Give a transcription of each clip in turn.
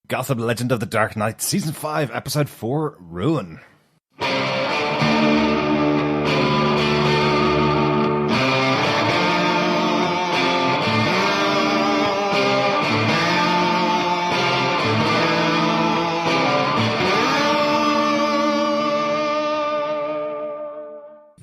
Gotham Legend of the Dark Knight, Season 5, Episode 4, Ruin.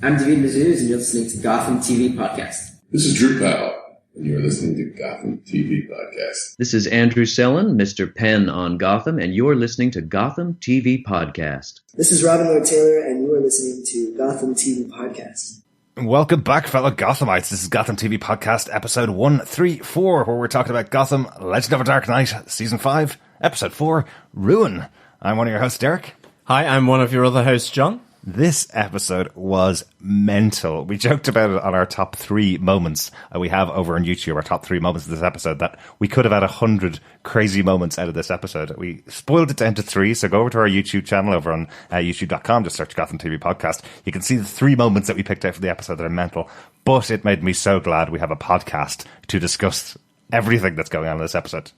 I'm David Mazouz, and you're listening to Gotham TV Podcast. This is Drew Powell, and you're listening to Gotham TV Podcast. This is Andrew Sellon, Mr. Penn on Gotham, and you're listening to Gotham TV Podcast. This is Robin Lloyd Taylor, and you are listening to Gotham TV Podcast. Welcome back, fellow Gothamites. This is Gotham TV Podcast, Episode 134, where we're talking about Gotham Legend of the Dark Knight, Season 5, Episode 4, Ruin. I'm one of your hosts, Derek. Hi, I'm one of your other hosts, John. This episode was mental. We joked about it on our top 3 moments we have over on YouTube, our top 3 moments of this episode, that we could have had 100 crazy moments out of this episode. We spoiled it down to 3, so go over to our YouTube channel over on youtube.com, just search Gotham TV Podcast. You can see the 3 moments that we picked out for the episode that are mental, but it made me so glad we have a podcast to discuss everything that's going on in this episode.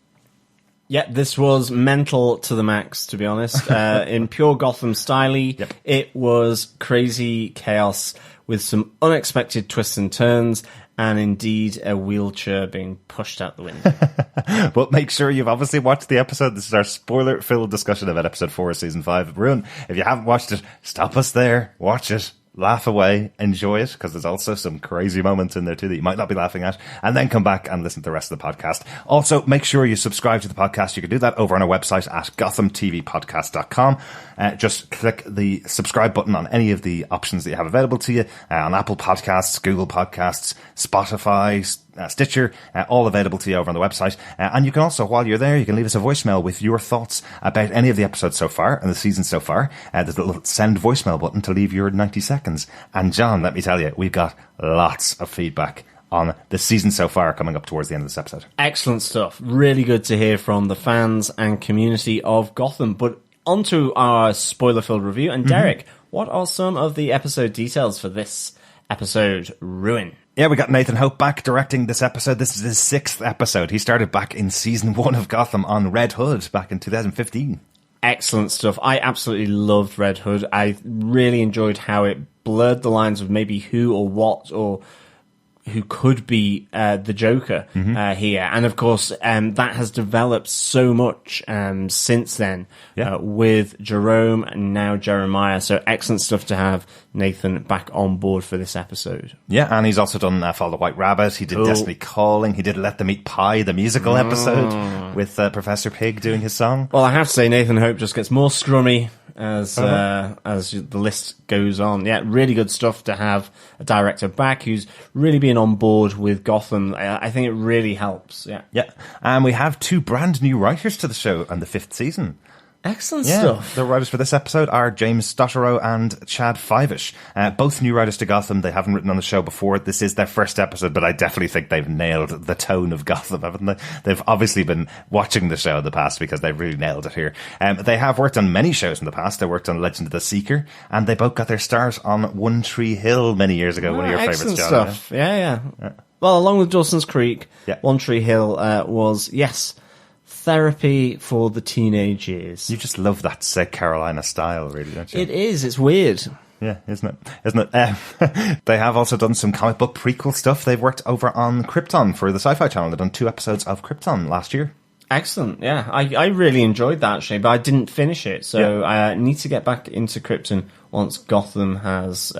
Yeah, this was mental to the max, to be honest. In pure Gotham style, Yep. It was crazy chaos with some unexpected twists and turns, and indeed a wheelchair being pushed out the window. But make sure you've obviously watched the episode. This is our spoiler-filled discussion about Episode 4 of Season 5 of Ruin. If you haven't watched it, stop us there, watch it. Laugh away, enjoy it, because there's also some crazy moments in there too that you might not be laughing at, and then come back and listen to the rest of the podcast. Also, make sure you subscribe to the podcast. You can do that over on our website at gothamtvpodcast.com. Just click the subscribe button on any of the options that you have available to you, on Apple Podcasts, Google Podcasts, Spotify, Stitcher, all available to you over on the website. And you can also, while you're there, you can leave us a voicemail with your thoughts about any of the episodes so far and the season so far. There's a little send voicemail button to leave your 90 seconds. And John, let me tell you, we've got lots of feedback on the season so far coming up towards the end of this episode. Excellent stuff. Really good to hear from the fans and community of Gotham. But onto our spoiler-filled review. And Derek, what are some of the episode details for this episode, Ruin? Yeah, we got Nathan Hope back directing this episode. This is his 6th episode. He started back in Season 1 of Gotham on Red Hood back in 2015. Excellent stuff. I absolutely loved Red Hood. I really enjoyed how it blurred the lines of maybe who or what or who could be the Joker here. And of course, that has developed so much since then with Jerome and now Jeremiah. So excellent stuff to have Nathan back on board for this episode. Yeah, and he's also done Follow the White Rabbit. He did Destiny Calling. He did Let Them Eat Pie, the musical episode with Professor Pig doing his song. Well, I have to say, Nathan Hope just gets more scrummy as the list goes on. Yeah, really good stuff to have a director back who's really been on board with Gotham. I think it really helps. Yeah. And we have 2 brand new writers to the show on the 5th season. Excellent stuff. The writers for this episode are James Stottero and Chad Fivish. Both new writers to Gotham. They haven't written on the show before. This is their first episode, but I definitely think they've nailed the tone of Gotham, haven't they? They've obviously been watching the show in the past because they've really nailed it here. They have worked on many shows in the past. They worked on Legend of the Seeker, and they both got their start on One Tree Hill many years ago. One of your favourites, John. Stuff. Yeah. Well, along with Dawson's Creek, One Tree Hill was, therapy for the teenage years. You just love that South Carolina style, really, don't you? It is. It's weird. Yeah, isn't it? They have also done some comic book prequel stuff. They've worked over on Krypton for the Sci-Fi Channel. They've done 2 episodes of Krypton last year. Excellent, yeah. I really enjoyed that, actually, but I didn't finish it, so I need to get back into Krypton once Gotham has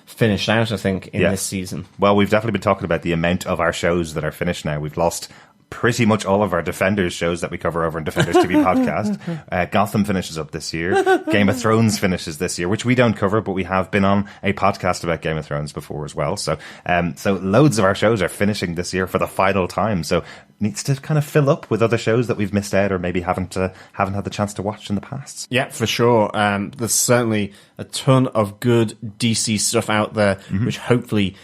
finished out, I think, in this season. Well, we've definitely been talking about the amount of our shows that are finished now. We've lost pretty much all of our Defenders shows that we cover over in Defenders TV Podcast. Gotham finishes up this year. Game of Thrones finishes this year, which we don't cover, but we have been on a podcast about Game of Thrones before as well. So loads of our shows are finishing this year for the final time. So needs to kind of fill up with other shows that we've missed out or maybe haven't had the chance to watch in the past. Yeah, for sure. There's certainly a ton of good DC stuff out there, which hopefully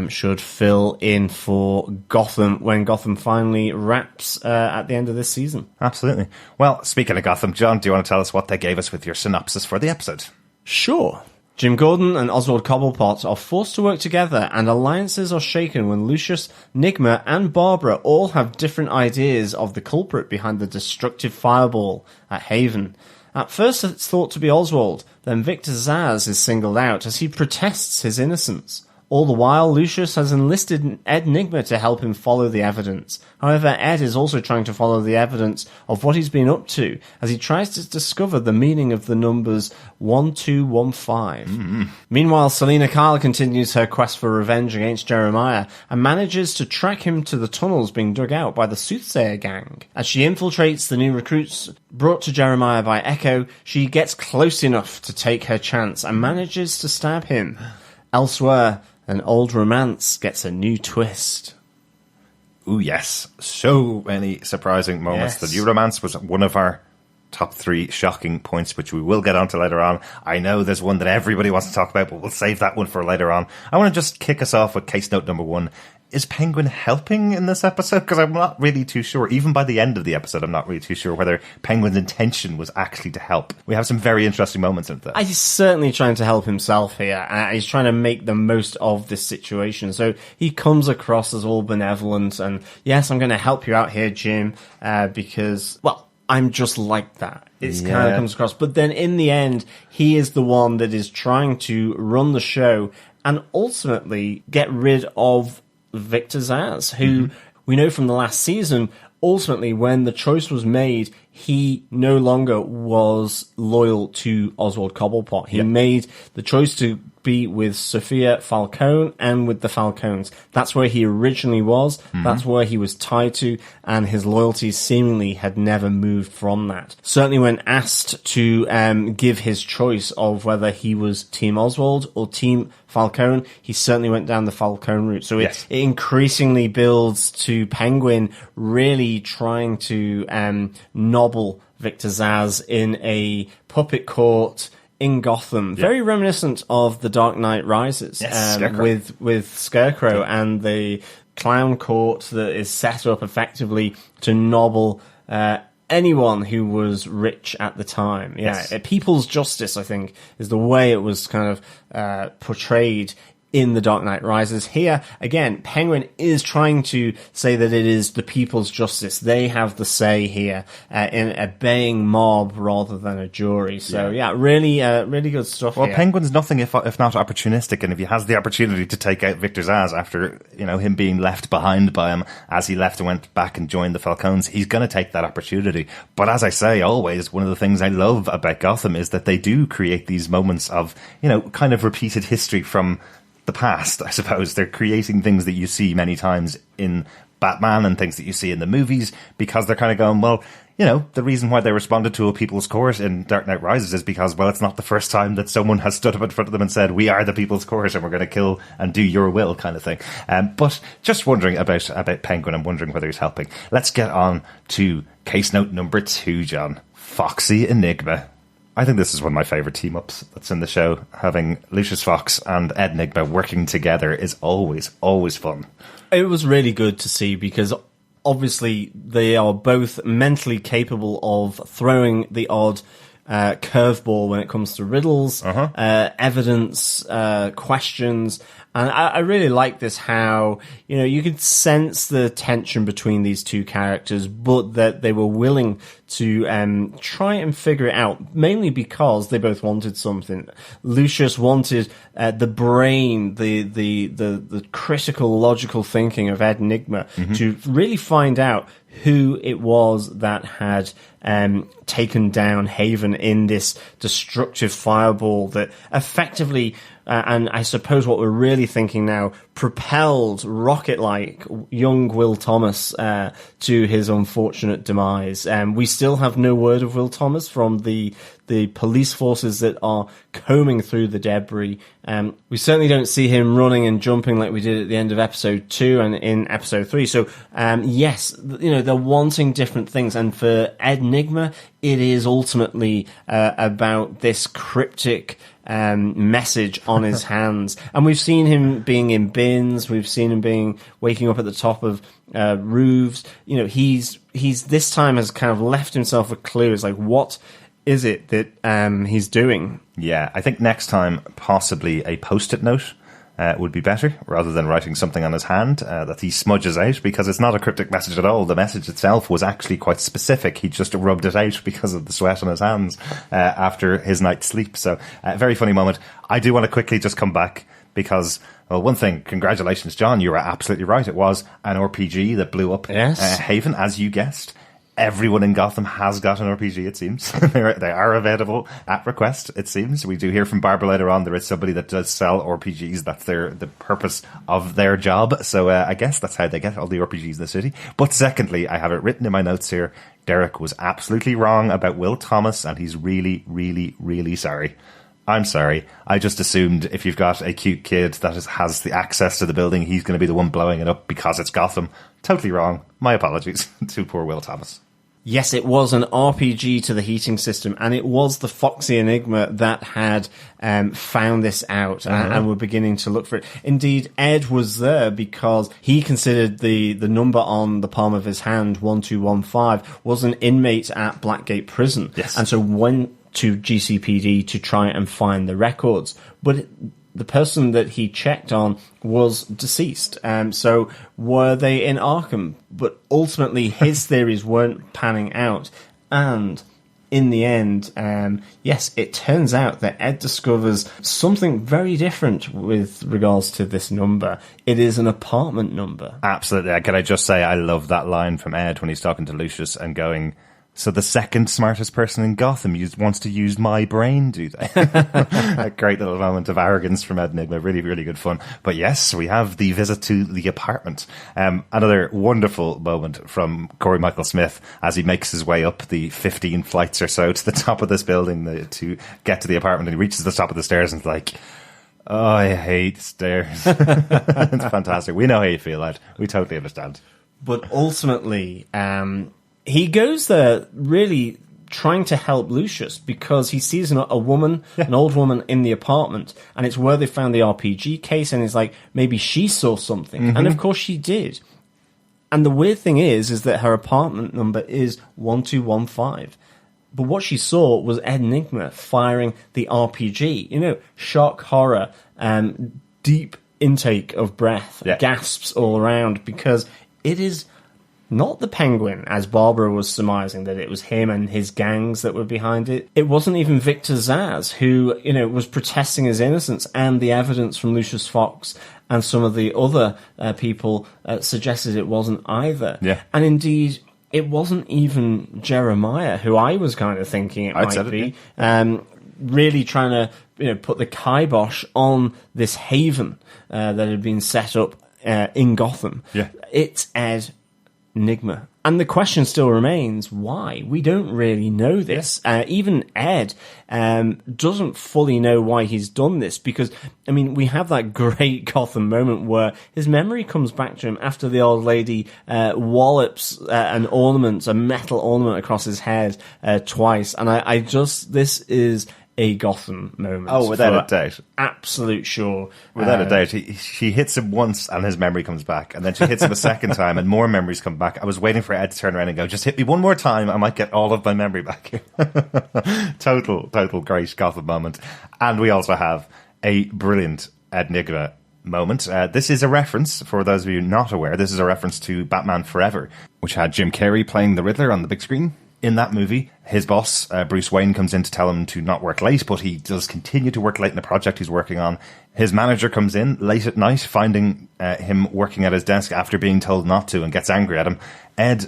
should fill in for Gotham when Gotham finally wraps at the end of this season. Absolutely. Well, speaking of Gotham, John, do you want to tell us what they gave us with your synopsis for the episode? Sure. Jim Gordon and Oswald Cobblepot are forced to work together, and alliances are shaken when Lucius, Nigma, and Barbara all have different ideas of the culprit behind the destructive fireball at Haven. At first it's thought to be Oswald, then Victor Zsasz is singled out as he protests his innocence. All the while, Lucius has enlisted Ed Nigma to help him follow the evidence. However, Ed is also trying to follow the evidence of what he's been up to as he tries to discover the meaning of the numbers 1215. Meanwhile, Selena Kyle continues her quest for revenge against Jeremiah and manages to track him to the tunnels being dug out by the Soothsayer gang. As she infiltrates the new recruits brought to Jeremiah by Echo, she gets close enough to take her chance and manages to stab him. Elsewhere, an old romance gets a new twist. Ooh, yes. So many surprising moments. Yes. The new romance was one of our top 3 shocking points, which we will get onto later on. I know there's one that everybody wants to talk about, but we'll save that one for later on. I want to just kick us off with case note number 1. Is Penguin helping in this episode? Because I'm not really too sure. Even by the end of the episode, I'm not really too sure whether Penguin's intention was actually to help. We have some very interesting moments in that. He's certainly trying to help himself here. He's trying to make the most of this situation. So he comes across as all benevolent and, yes, I'm going to help you out here, Jim, because, well, I'm just like that. It kind of comes across. But then in the end, he is the one that is trying to run the show and ultimately get rid of Victor Zsasz, who we know from the last season, ultimately when the choice was made, he no longer was loyal to Oswald Cobblepot. He made the choice to be with Sophia Falcone and with the Falcones. That's where he originally was. That's where he was tied to, and his loyalty seemingly had never moved from that. Certainly when asked to give his choice of whether he was Team Oswald or Team Falcone, he certainly went down the Falcone route. So it increasingly builds to Penguin really trying to nobble Victor Zsasz in a puppet court in Gotham, very reminiscent of The Dark Knight Rises, with Scarecrow and the clown court that is set up effectively to nobble anyone who was rich at the time. People's justice, I think, is the way it was kind of portrayed in The Dark Knight Rises. Here, again, Penguin is trying to say that it is the people's justice. They have the say here in a baying mob rather than a jury. So, really good stuff Well, here. Penguin's nothing if not opportunistic, and if he has the opportunity to take out Victor Zsasz after, him being left behind by him as he left and went back and joined the Falcones, he's going to take that opportunity. But as I say, always, one of the things I love about Gotham is that they do create these moments of, kind of repeated history from the past, I suppose. They're creating things that you see many times in Batman and things that you see in the movies, because they're kind of going, well, the reason why they responded to a people's court in Dark Knight Rises is because, well, it's not the first time that someone has stood up in front of them and said, we are the people's court and we're going to kill and do your will, kind of thing. But just wondering about Penguin. I'm wondering whether he's helping. Let's get on to case note number 2, John. Foxy Enigma. I think this is one of my favourite team-ups that's in the show. Having Lucius Fox and Ed Nigma working together is always, always fun. It was really good to see because obviously they are both mentally capable of throwing the odd curveball when it comes to riddles, evidence, questions. And I really like this, how, you could sense the tension between these two characters, but that they were willing to try and figure it out, mainly because they both wanted something. Lucius wanted the brain, the critical, logical thinking of Ed Nigma to really find out who it was that had taken down Haven in this destructive fireball that effectively, and I suppose what we're really thinking now, propelled rocket-like young Will Thomas to his unfortunate demise. We still have no word of Will Thomas from the police forces that are combing through the debris. We certainly don't see him running and jumping like we did at the end of episode 2 and in episode 3. So, yes, they're wanting different things. And for Ed Nigma, it is ultimately about this cryptic message on his hands. And we've seen him being in bins. We've seen him waking up at the top of roofs. He's this time has kind of left himself a clue. It's like, what is it that he's doing? Yeah, I think next time, possibly a post-it note would be better, rather than writing something on his hand that he smudges out, because it's not a cryptic message at all. The message itself was actually quite specific. He just rubbed it out because of the sweat on his hands after his night's sleep. So, very funny moment. I do want to quickly just come back because, well, one thing, congratulations, John, you were absolutely right. It was an RPG that blew up Haven, as you guessed. Everyone in Gotham has got an RPG, it seems. They are available at request, it seems. We do hear from Barbara later on, there is somebody that does sell RPGs. That's the purpose of their job. So I guess that's how they get all the RPGs in the city. But secondly, I have it written in my notes here, Derek was absolutely wrong about Will Thomas, and he's really, really, really sorry. I'm sorry. I just assumed if you've got a cute kid that has the access to the building, he's going to be the one blowing it up because it's Gotham. Totally wrong. My apologies to poor Will Thomas. Yes, it was an RPG to the heating system, and it was the Foxy Enigma that had found this out and were beginning to look for it. Indeed, Ed was there because he considered the number on the palm of his hand, 1215, was an inmate at Blackgate Prison. Yes. And so went to GCPD to try and find the records. But the person that he checked on was deceased. So were they in Arkham? But ultimately, his theories weren't panning out. And in the end, yes, it turns out that Ed discovers something very different with regards to this number. It is an apartment number. Absolutely. Can I just say, I love that line from Ed when he's talking to Lucius and going, so the second smartest person in Gotham wants to use my brain, do they? A great little moment of arrogance from Ed Enigma. Really, really good fun. But yes, we have the visit to the apartment. Another wonderful moment from Corey Michael Smith as he makes his way up the 15 flights or so to the top of this building to get to the apartment. And he reaches the top of the stairs and is like, oh, I hate stairs. It's fantastic. We know how you feel, Ed. We totally understand. But ultimately, he goes there really trying to help Lucius because he sees a woman, an old woman in the apartment, and it's where they found the RPG case, and he's like, maybe she saw something. Mm-hmm. And of course she did. And the weird thing is that her apartment number is 1215. But what she saw was Ed Enigma firing the RPG. You know, shock, horror, deep intake of breath, gasps all around, because it is not the Penguin, as Barbara was surmising, that it was him and his gangs that were behind it. It wasn't even Victor Zsasz, who, was protesting his innocence, and the evidence from Lucius Fox and some of the other people suggested it wasn't either. Yeah. And indeed, it wasn't even Jeremiah, who I was kind of thinking it might be, really trying to put the kibosh on this haven that had been set up in Gotham. Yeah. It's Ed Enigma. And the question still remains, why? We don't really know this. Even Ed doesn't fully know why he's done this, because, we have that great Gotham moment where his memory comes back to him after the old lady wallops a metal ornament across his head twice. And this is a Gotham moment. Oh, without a doubt. Absolute sure. Without a doubt. She hits him once and his memory comes back. And then she hits him a second time and more memories come back. I was waiting for Ed to turn around and go, just hit me one more time. I might get all of my memory back. Total great Gotham moment. And we also have a brilliant Ed Enigma moment. This is a reference, for those of you not aware, this is a reference to Batman Forever, which had Jim Carrey playing the Riddler on the big screen. In that movie, his boss, Bruce Wayne, comes in to tell him to not work late, but he does continue to work late in the project he's working on. His manager comes in late at night, finding him working at his desk after being told not to, and gets angry at him. Ed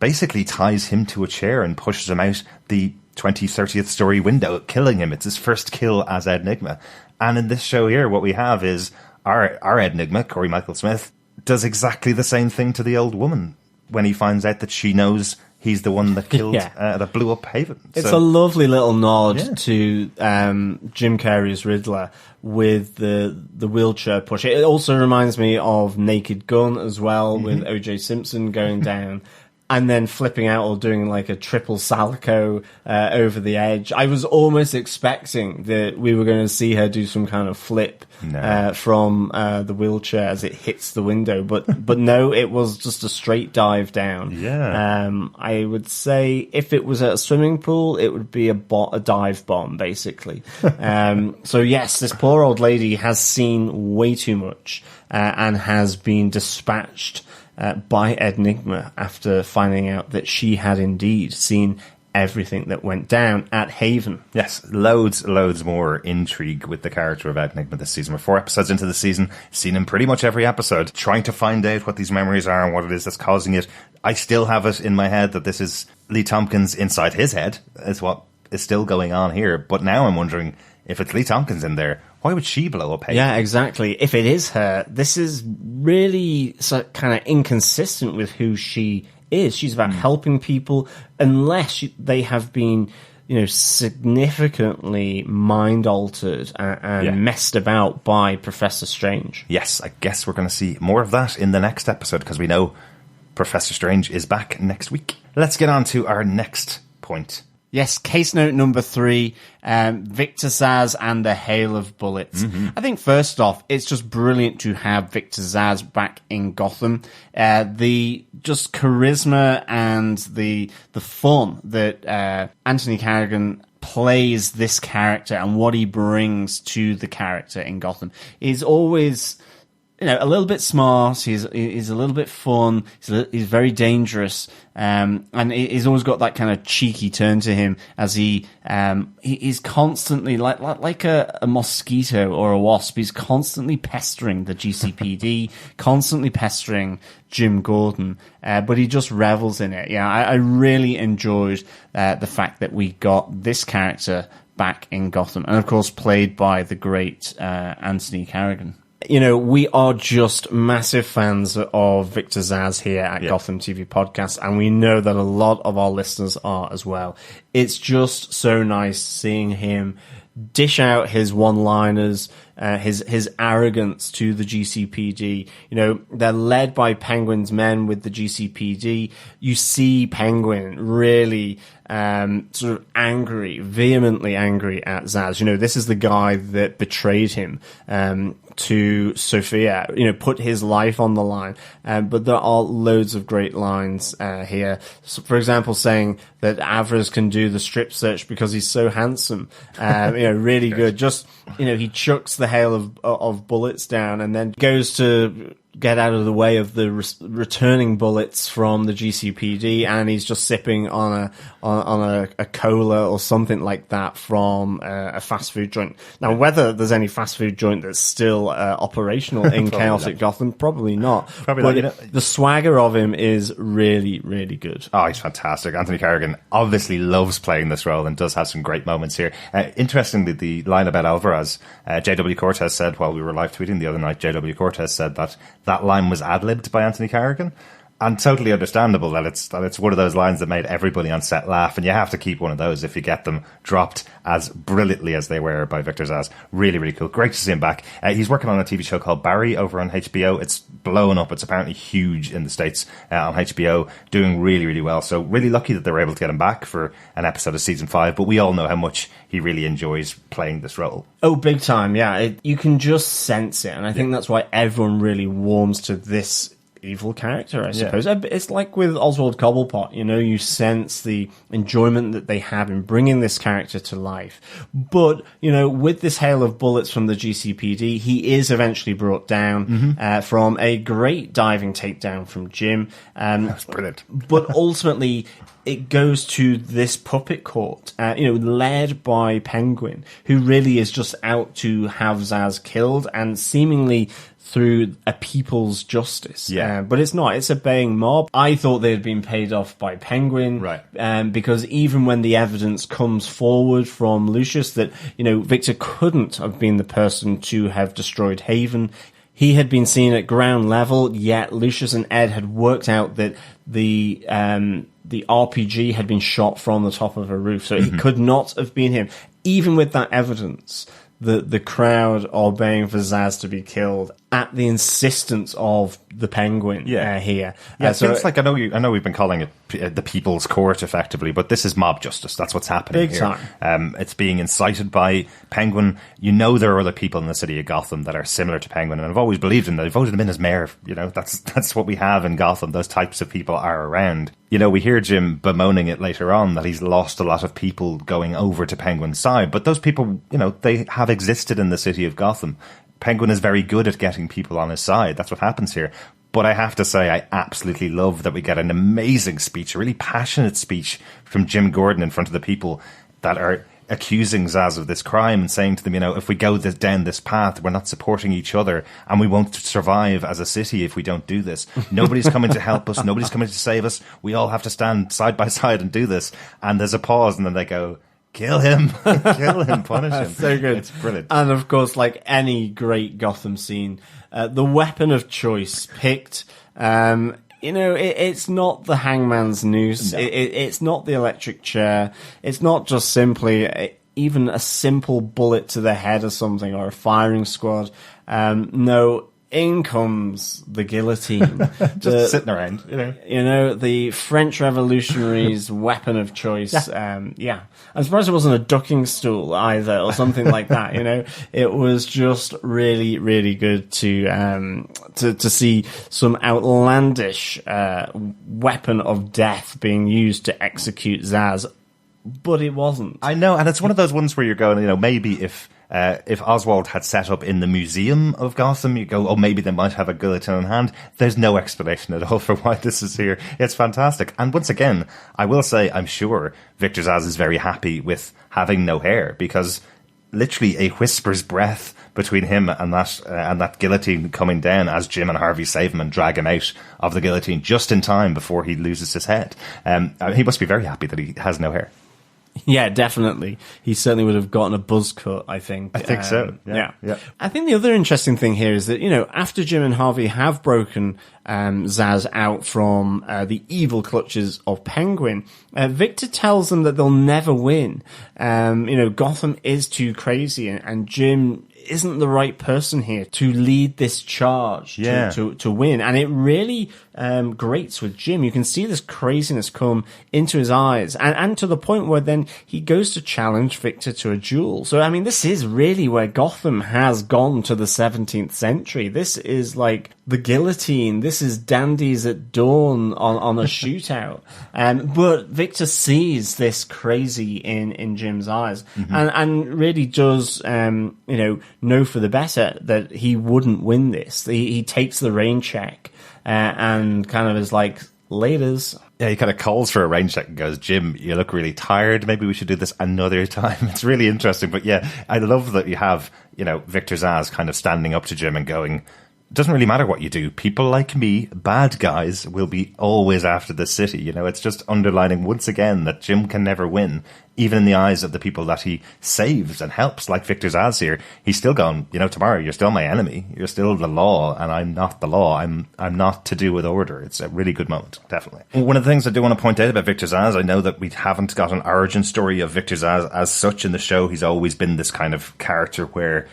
basically ties him to a chair and pushes him out the 30th story window, killing him. It's his first kill as Ed Enigma. And in this show here, what we have is our Ed Enigma, Corey Michael Smith, does exactly the same thing to the old woman when he finds out that she knows he's the one that killed, that blew up Haven. It's a lovely little nod to Jim Carrey's Riddler with the wheelchair push. It also reminds me of Naked Gun as well, with O.J. Simpson going down. and then flipping out or doing like a triple salchow over the edge. I was almost expecting that we were going to see her do some kind of flip from the wheelchair as it hits the window, but no, it was just a straight dive down. Yeah. I would say if it was at a swimming pool, it would be a dive bomb, basically. So yes, this poor old lady has seen way too much and has been dispatched by Enigma after finding out that she had indeed seen everything that went down at Haven. Yes, loads more intrigue with the character of Enigma this season. We're 4 episodes into the season, seen him pretty much every episode, trying to find out what these memories are and what it is that's causing it. I still have it in my head that this is Lee Tompkins inside his head, is what is still going on here. But now I'm wondering, if it's Lee Tompkins in there, why would she blow up Haven? Yeah, exactly. If it is her, this is really kind of inconsistent with who she is. She's about helping people, unless they have been, significantly mind altered and messed about by Professor Strange. Yes, I guess we're going to see more of that in the next episode, because we know Professor Strange is back next week. Let's get on to our next point. Yes, case note number 3, Victor Zsasz and the Hail of Bullets. I think first off, it's just brilliant to have Victor Zsasz back in Gotham. The just charisma and the fun that Anthony Carrigan plays this character and what he brings to the character in Gotham is always, a little bit smart. He's a little bit fun. He's very dangerous. And he's always got that kind of cheeky turn to him as he's constantly like a mosquito or a wasp. He's constantly pestering the GCPD, constantly pestering Jim Gordon, but he just revels in it. Yeah, I really enjoyed the fact that we got this character back in Gotham, and of course played by the great Anthony Carrigan. We are just massive fans of Victor Zsasz here at Gotham TV Podcast, and we know that a lot of our listeners are as well. It's just so nice seeing him dish out his one-liners, his arrogance to the GCPD. They're led by Penguin's men with the GCPD. You see Penguin really sort of vehemently angry at Zsasz. This is the guy that betrayed him to Sophia, put his life on the line. But there are loads of great lines here. So, for example, saying that Avras can do the strip search because he's so handsome. Really good. Just, he chucks the hail of bullets down and then goes to get out of the way of the returning bullets from the GCPD, and he's just sipping on a cola or something like that from a fast food joint. Now, whether there's any fast food joint that's still operational in chaotic Gotham, probably not. But the swagger of him is really, really good. Oh, he's fantastic. Anthony Carrigan obviously loves playing this role and does have some great moments here. Interestingly, the line about Alvarez, J.W. Cortez said while we were live tweeting the other night, J.W. Cortez said that line was ad-libbed by Anthony Carrigan. And totally understandable that it's one of those lines that made everybody on set laugh, and you have to keep one of those if you get them dropped as brilliantly as they were by Victor Zsasz. Really, really cool. Great to see him back. He's working on a TV show called Barry over on HBO. It's blowing up. It's apparently huge in the States on HBO, doing really, really well. So really lucky that they were able to get him back for an episode of season 5, but we all know how much he really enjoys playing this role. Oh, big time, yeah. You can just sense it, and I think that's why everyone really warms to this evil character, I suppose. It's like with Oswald Cobblepot, you sense the enjoyment that they have in bringing this character to life. But, with this hail of bullets from the GCPD, he is eventually brought down from a great diving takedown from Jim. That's brilliant. But ultimately, it goes to this puppet court, led by Penguin, who really is just out to have Zsasz killed, and seemingly through a people's justice. But it's not. It's a baying mob. I thought they had been paid off by Penguin. Right. Because even when the evidence comes forward from Lucius that, Victor couldn't have been the person to have destroyed Haven, he had been seen at ground level, yet Lucius and Ed had worked out that the RPG had been shot from the top of a roof, so it could not have been him. Even with that evidence, the crowd are baying for Zsasz to be killed. at the insistence of the Penguin here. Yeah, So it's like I know we've been calling it the People's Court effectively, but this is mob justice. That's what's happening Big here. time. It's being incited by Penguin. You know there are other people in the city of Gotham that are similar to Penguin, and I've always believed in that. I voted him in as mayor. You know, that's what we have in Gotham. Those types of people are around. You know, we hear Jim bemoaning it later on that he's lost a lot of people going over to Penguin's side, but those people, you know, they have existed in the city of Gotham. Penguin is very good at getting people on his side. That's what happens here. But I have to say, I absolutely love that we get an amazing speech, a really passionate speech from Jim Gordon in front of the people that are accusing Zsasz of this crime and saying to them, you know, if we go down this path, we're not supporting each other and we won't survive as a city if we don't do this. Nobody's coming to help us. Nobody's coming to save us. We all have to stand side by side and do this. And there's a pause and then they go, kill him, kill him, punish him. So good. It's brilliant. And of course, like any great Gotham scene, the weapon of choice picked, you know, it's not the hangman's noose. No. It's not the electric chair. It's not just simply even a simple bullet to the head or something, or a firing squad. No, in comes the guillotine. Just sitting around, you know. You know, the French revolutionaries' weapon of choice. Yeah. I'm surprised it wasn't a ducking stool either, or something like that, you know. It was just really, really good to see some outlandish weapon of death being used to execute Zsasz, but it wasn't. I know, and it's one of those ones where you're going, you know, maybe if Oswald had set up in the Museum of Gotham, you go, oh, maybe they might have a guillotine on hand. There's no explanation at all for why this is here. It's fantastic. And once again, I will say, I'm sure Victor Zsasz is very happy with having no hair, because literally a whisper's breath between him and that guillotine coming down as Jim and Harvey save him and drag him out of the guillotine just in time before he loses his head. He must be very happy that he has no hair. Yeah, definitely. He certainly would have gotten a buzz cut, I think. I think so. Yeah. I think the other interesting thing here is that, you know, after Jim and Harvey have broken Zsasz out from the evil clutches of Penguin, Victor tells them that they'll never win. You know, Gotham is too crazy, and Jim isn't the right person here to lead this charge to win. And it really grates with Jim. You can see this craziness come into his eyes, and to the point where then he goes to challenge Victor to a duel. So, I mean, this is really where Gotham has gone to the 17th century. This is like the guillotine. This is dandies at dawn on a shootout. But Victor sees this crazy in Jim's eyes, and really does, you know for the better that he wouldn't win this. He takes the rain check and kind of is like, laters. Yeah, he kind of calls for a rain check and goes, Jim, you look really tired. Maybe we should do this another time. It's really interesting. But yeah, I love that you have, you know, Victor Zsasz kind of standing up to Jim and going, doesn't really matter what you do. People like me, bad guys, will be always after the city. You know, it's just underlining once again that Jim can never win, even in the eyes of the people that he saves and helps, like Victor Zsasz here. He's still going, you know, tomorrow you're still my enemy. You're still the law, and I'm not the law. I'm not to do with order. It's a really good moment, definitely. One of the things I do want to point out about Victor Zsasz, I know that we haven't got an origin story of Victor Zsasz as such in the show. He's always been this kind of character where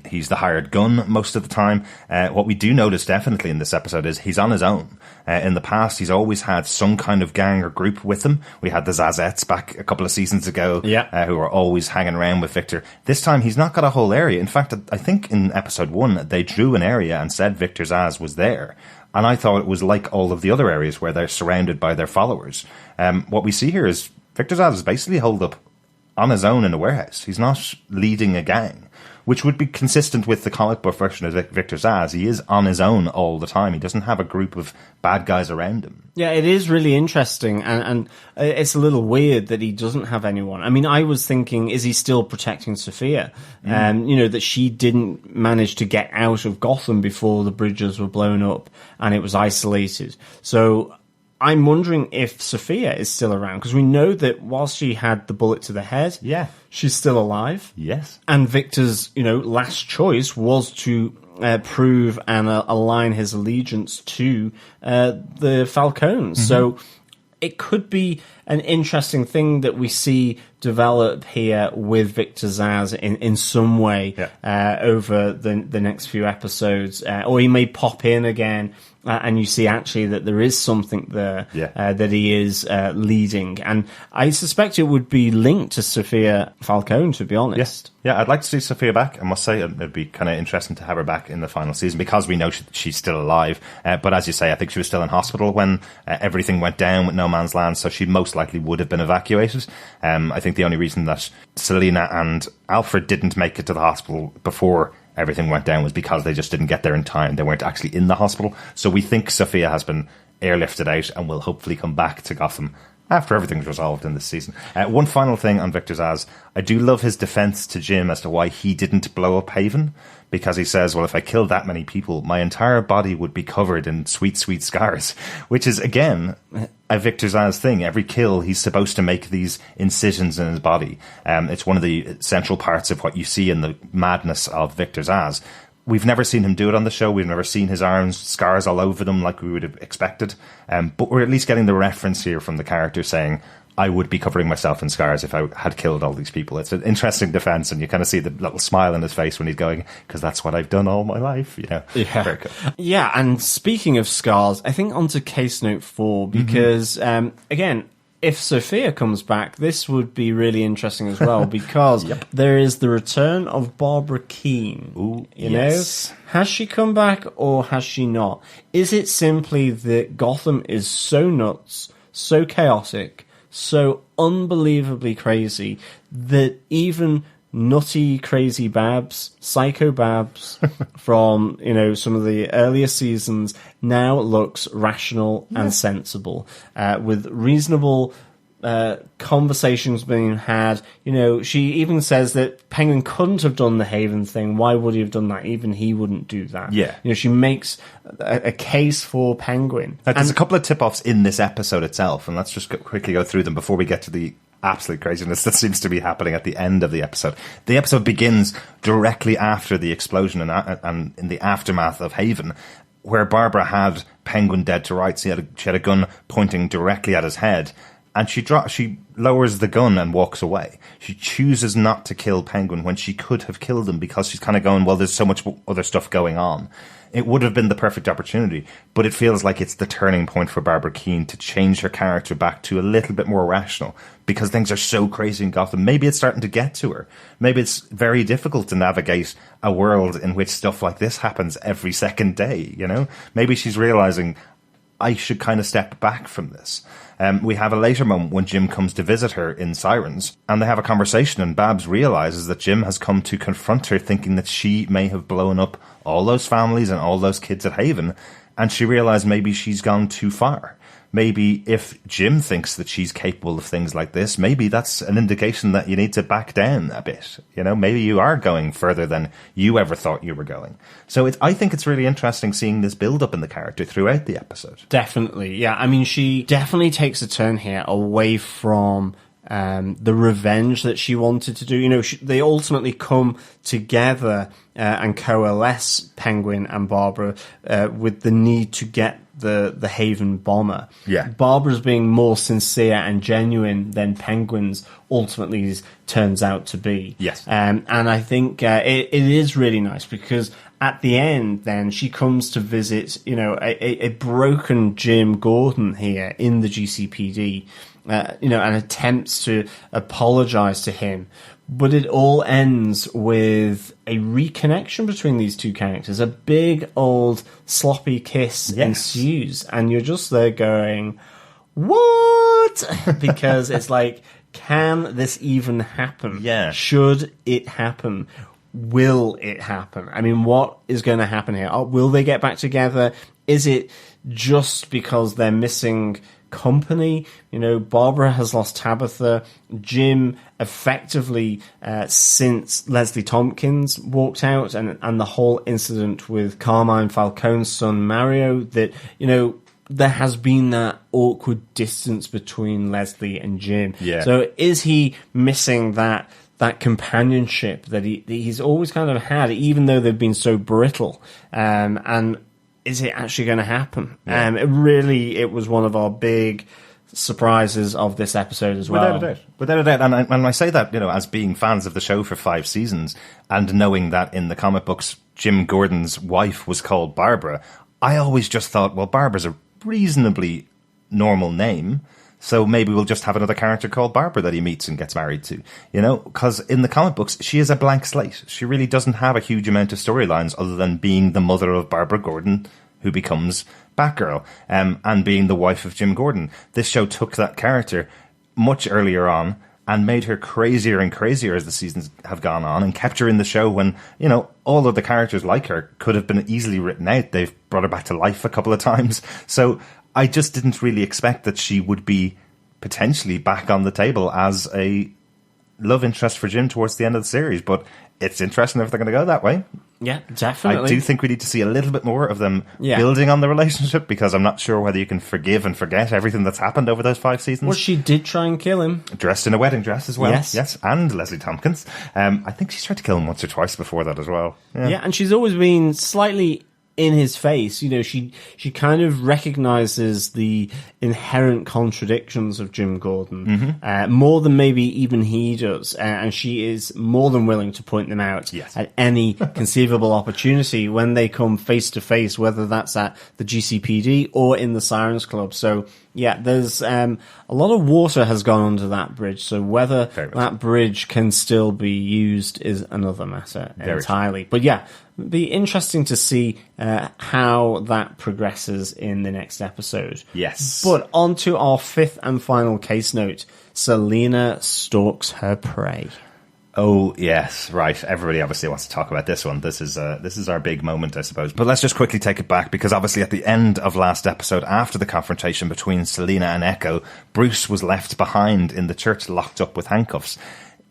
he's the hired gun most of the time. What we do notice definitely in this episode is he's on his own. In the past, he's always had some kind of gang or group with him. We had the Zazettes back a couple of seasons ago, who were always hanging around with Victor. This time, he's not got a whole area. In fact, I think in episode 1, they drew an area and said Victor Zsasz was there. And I thought it was like all of the other areas where they're surrounded by their followers. What we see here is Victor Zsasz is basically holed up on his own in a warehouse. He's not leading a gang, which would be consistent with the comic book version of Victor Zsasz. He is on his own all the time. He doesn't have a group of bad guys around him. Yeah, it is really interesting, and it's a little weird that he doesn't have anyone. I mean, I was thinking, is he still protecting Sophia? You know, that she didn't manage to get out of Gotham before the bridges were blown up and it was isolated. So I'm wondering if Sophia is still around, because we know that whilst she had the bullet to the head, she's still alive. Yes. And Victor's, you know, last choice was to prove and align his allegiance to the Falcons. So it could be an interesting thing that we see develop here with Victor Zsasz in some way over the next few episodes, or he may pop in again. And you see actually that there is something there that he is leading. And I suspect it would be linked to Sophia Falcone, to be honest. Yes. Yeah, I'd like to see Sophia back. I must say it'd be kind of interesting to have her back in the final season because we know she's still alive. But as you say, I think she was still in hospital when everything went down with No Man's Land, so she most likely would have been evacuated. I think the only reason that Selena and Alfred didn't make it to the hospital before everything went down was because they just didn't get there in time. They weren't actually in the hospital. So we think Sophia has been airlifted out and will hopefully come back to Gotham after everything's resolved in this season. One final thing on Victor Zsasz. I do love his defense to Jim as to why he didn't blow up Haven, because he says, well, if I killed that many people, my entire body would be covered in sweet, sweet scars, which is, again, a Victor Zsasz thing. Every kill, he's supposed to make these incisions in his body. It's one of the central parts of what you see in the madness of Victor Zsasz. We've never seen him do it on the show. We've never seen his arms, scars all over them like we would have expected. But we're at least getting the reference here from the character saying, I would be covering myself in scars if I had killed all these people. It's an interesting defense, and you kind of see the little smile on his face when he's going, because that's what I've done all my life. You know? Yeah. Very cool. Yeah, and speaking of scars, I think onto case note 4, because, again, if Sophia comes back, this would be really interesting as well, because there is the return of Barbara Keane. Ooh, you know? Has she come back or has she not? Is it simply that Gotham is so nuts, so chaotic, so unbelievably crazy that even nutty, crazy Babs, psycho Babs from, some of the earlier seasons now looks rational and sensible, with reasonable conversations being had. She even says that Penguin couldn't have done the Haven thing. Why would he have done that? Even he wouldn't do that. Yeah. She makes a case for Penguin. There's a couple of tip-offs in this episode itself, and let's just quickly go through them before we get to the absolute craziness that seems to be happening at the end of the episode. The episode begins directly after the explosion and in the aftermath of Haven, where Barbara had Penguin dead to rights. She had a gun pointing directly at his head, and she lowers the gun and walks away. She chooses not to kill Penguin when she could have killed him, because she's kind of going, well, there's so much other stuff going on. It would have been the perfect opportunity, but it feels like it's the turning point for Barbara Keane to change her character back to a little bit more rational, because things are so crazy in Gotham. Maybe it's starting to get to her. Maybe it's very difficult to navigate a world in which stuff like this happens every second day, Maybe she's realizing, I should kind of step back from this. We have a later moment when Jim comes to visit her in Sirens, and they have a conversation, and Babs realizes that Jim has come to confront her, thinking that she may have blown up all those families and all those kids at Haven, and she realized maybe she's gone too far. Maybe if Jim thinks that she's capable of things like this, maybe that's an indication that you need to back down a bit. Maybe you are going further than you ever thought you were going. So I think it's really interesting seeing this build up in the character throughout the episode. Definitely, yeah. I mean, she definitely takes a turn here away from the revenge that she wanted to do. They ultimately come together and coalesce, Penguin and Barbara, with the need to get the Haven bomber. Yeah. Barbara's being more sincere and genuine than Penguin's ultimately turns out to be. Yes. And I think it is really nice, because at the end, then, she comes to visit, a broken Jim Gordon here in the GCPD, and attempts to apologize to him. But it all ends with a reconnection between these two characters. A big old sloppy kiss ensues, and you're just there going, what? Because it's like, can this even happen? Yeah. Should it happen? Will it happen? I mean, what is going to happen here? Will they get back together? Is it just because they're missing company? Barbara has lost Tabitha. Jim effectively, since Leslie Tompkins walked out, and the whole incident with Carmine Falcone's son Mario, that, there has been that awkward distance between Leslie and Jim. Yeah. So is he missing that companionship that he's always kind of had, even though they've been so brittle? And is it actually going to happen? Yeah. It was one of our big surprises of this episode as well. Without a doubt. And I say that, as being fans of the show for 5 seasons and knowing that in the comic books, Jim Gordon's wife was called Barbara, I always just thought, well, Barbara's a reasonably normal name, so maybe we'll just have another character called Barbara that he meets and gets married to, because in the comic books, she is a blank slate. She really doesn't have a huge amount of storylines other than being the mother of Barbara Gordon, who becomes Batgirl, and being the wife of Jim Gordon. This show took that character much earlier on and made her crazier and crazier as the seasons have gone on, and kept her in the show when, all of the characters like her could have been easily written out. They've brought her back to life a couple of times. So I just didn't really expect that she would be potentially back on the table as a love interest for Jim towards the end of the series. But it's interesting if they're going to go that way. Yeah, definitely. I do think we need to see a little bit more of them building on the relationship, because I'm not sure whether you can forgive and forget everything that's happened over those 5 seasons. Well, she did try and kill him. Dressed in a wedding dress as well. Yes. And Leslie Tompkins. I think she's tried to kill him once or twice before that as well. Yeah, and she's always been slightly in his face. She kind of recognizes the inherent contradictions of Jim Gordon more than maybe even he does, and she is more than willing to point them out at any conceivable opportunity when they come face to face, whether that's at the GCPD or in the Sirens Club. So yeah, there's a lot of water has gone under that bridge, so whether that bridge can still be used is another matter entirely. But yeah, it'd be interesting to see how that progresses in the next episode. Yes. But on to our 5th and final case note. Selena stalks her prey. Oh, yes, right. Everybody obviously wants to talk about this one. This is our big moment, I suppose. But let's just quickly take it back, because obviously at the end of last episode, after the confrontation between Selena and Echo, Bruce was left behind in the church, locked up with handcuffs.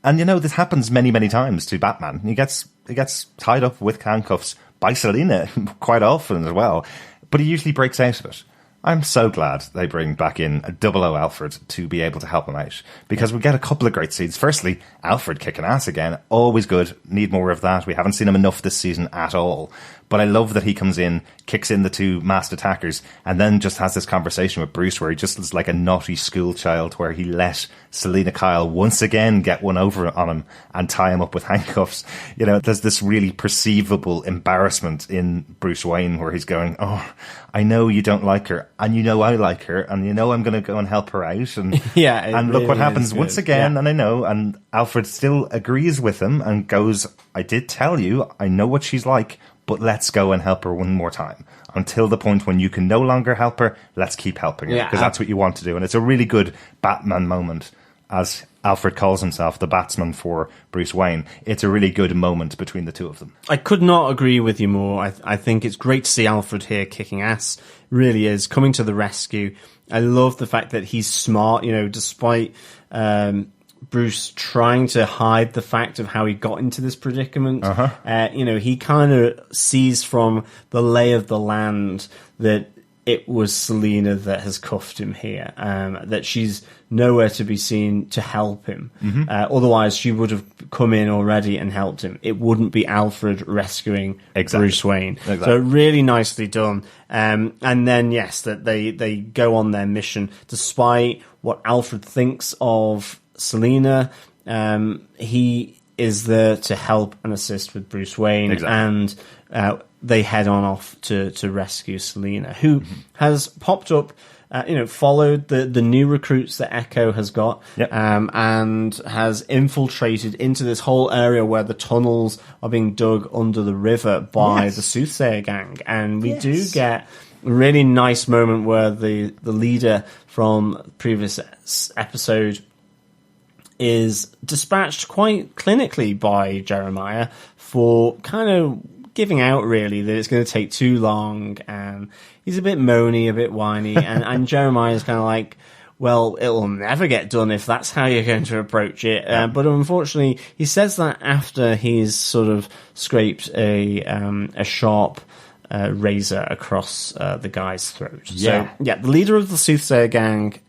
And this happens many, many times to Batman. He gets tied up with handcuffs by Selena quite often as well, but he usually breaks out of it. I'm so glad they bring back in a 00 Alfred to be able to help him out, because we get a couple of great scenes. Firstly, Alfred kicking ass again. Always good. Need more of that. We haven't seen him enough this season at all. But I love that he comes in, kicks in the 2 masked attackers, and then just has this conversation with Bruce where he just is like a naughty school child, where he let Selena Kyle once again get one over on him and tie him up with handcuffs. There's this really perceivable embarrassment in Bruce Wayne where he's going, oh, I know you don't like her, and I like her, and I'm going to go and help her out. And and look what happens once again, and I know. And Alfred still agrees with him and goes, I did tell you, I know what she's like, but let's go and help her one more time. Until the point when you can no longer help her, let's keep helping her. Because that's what you want to do. And it's a really good Batman moment, as Alfred calls himself, the Batsman for Bruce Wayne. It's a really good moment between the two of them. I could not agree with you more. I think it's great to see Alfred here kicking ass. Really is. Coming to the rescue. I love the fact that he's smart, despite Bruce trying to hide the fact of how he got into this predicament. He kind of sees from the lay of the land that it was Selena that has cuffed him here, that she's nowhere to be seen to help him. Otherwise, she would have come in already and helped him. It wouldn't be Alfred rescuing Bruce Wayne. So really nicely done. And then, yes, that they go on their mission, despite what Alfred thinks of Selena. He is there to help and assist with Bruce Wayne, and they head on off to rescue Selena, who has popped up, followed the new recruits that Echo has got, and has infiltrated into this whole area where the tunnels are being dug under the river by the Soothsayer Gang. And we do get a really nice moment where the leader from the previous episode is dispatched quite clinically by Jeremiah for kind of giving out, really, that it's going to take too long, and he's a bit moany, a bit whiny, and Jeremiah's kind of like, well, it'll never get done if that's how you're going to approach it. But unfortunately, he says that after he's sort of scraped a sharp razor across the guy's throat. So, the leader of the Soothsayer Gang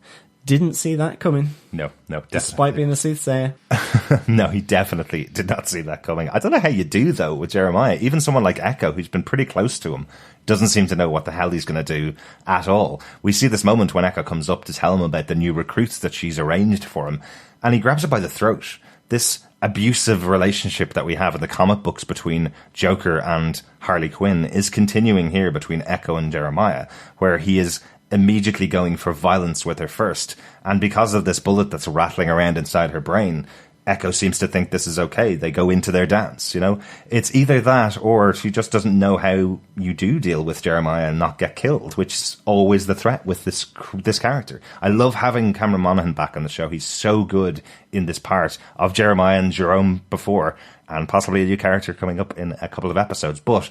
didn't see that coming. No, Despite being a soothsayer. No, he definitely did not see that coming. I don't know how you do, though, with Jeremiah. Even someone like Echo, who's been pretty close to him, doesn't seem to know what the hell he's going to do at all. We see this moment when Echo comes up to tell him about the new recruits that she's arranged for him, and he grabs her by the throat. This abusive relationship that we have in the comic books between Joker and Harley Quinn is continuing here between Echo and Jeremiah, where he is immediately going for violence with her first. And because of this bullet that's rattling around inside her brain, Echo seems to think this is okay. They go into their dance, you know? It's either that or she just doesn't know how you do deal with Jeremiah and not get killed, which is always the threat with this character. I love having Cameron Monaghan back on the show. He's so good in this part of Jeremiah and Jerome before, and possibly a new character coming up in a couple of episodes. But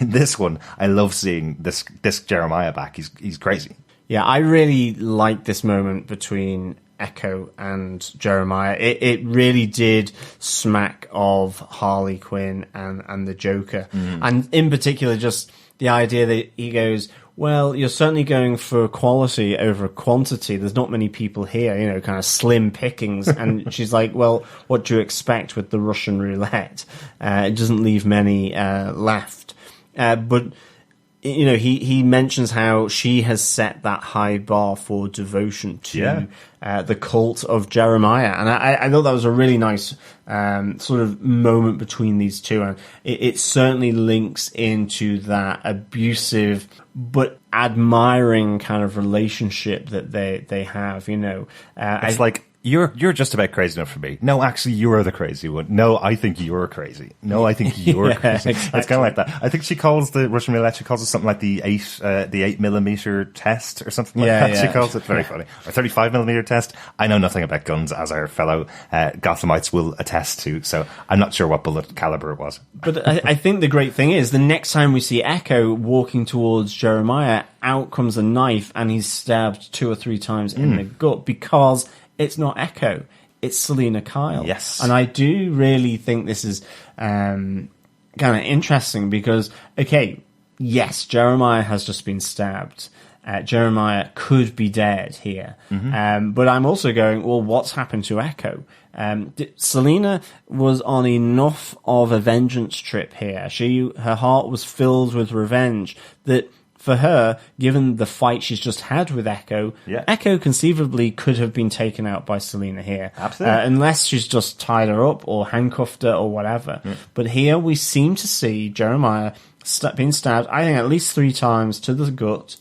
this one, I love seeing this Jeremiah back. He's crazy. Yeah, I really like this moment between Echo and Jeremiah. It really did smack of Harley Quinn and the Joker. And in particular, just the idea that he goes, well, you're certainly going for quality over quantity. There's not many people here, you know, kind of slim pickings. And she's like, well, what do you expect with the Russian roulette? It doesn't leave many left. But you know, he mentions how she has set that high bar for devotion to the cult of Jeremiah. And I thought that was a really nice sort of moment between these two. And it certainly links into that abusive but admiring kind of relationship that they have, you know. It's like, you're just about crazy enough for me. No, actually, you're the crazy one. No, I think you're crazy. No, I think you're crazy. Exactly. It's kind of like that. I think she calls the Russian roulette, she calls it something like the 8mm test or something like that. Yeah. She calls it very funny. Or 35mm test. I know nothing about guns, as our fellow Gothamites will attest to, so I'm not sure what bullet caliber it was. But I think the great thing is the next time we see Echo walking towards Jeremiah, out comes a knife and he's stabbed 2 or 3 times in the gut, because it's not Echo, it's Selina Kyle. Yes. And I do really think this is kind of interesting because, okay, yes, Jeremiah has just been stabbed. Jeremiah could be dead here. But I'm also going, well, what's happened to Echo? Selina was on enough of a vengeance trip here. Her heart was filled with revenge that, for her, given the fight she's just had with Echo, Echo conceivably could have been taken out by Selina here. Absolutely. Unless she's just tied her up or handcuffed her or whatever. But here we seem to see Jeremiah being stabbed, I think, at least 3 times to the gut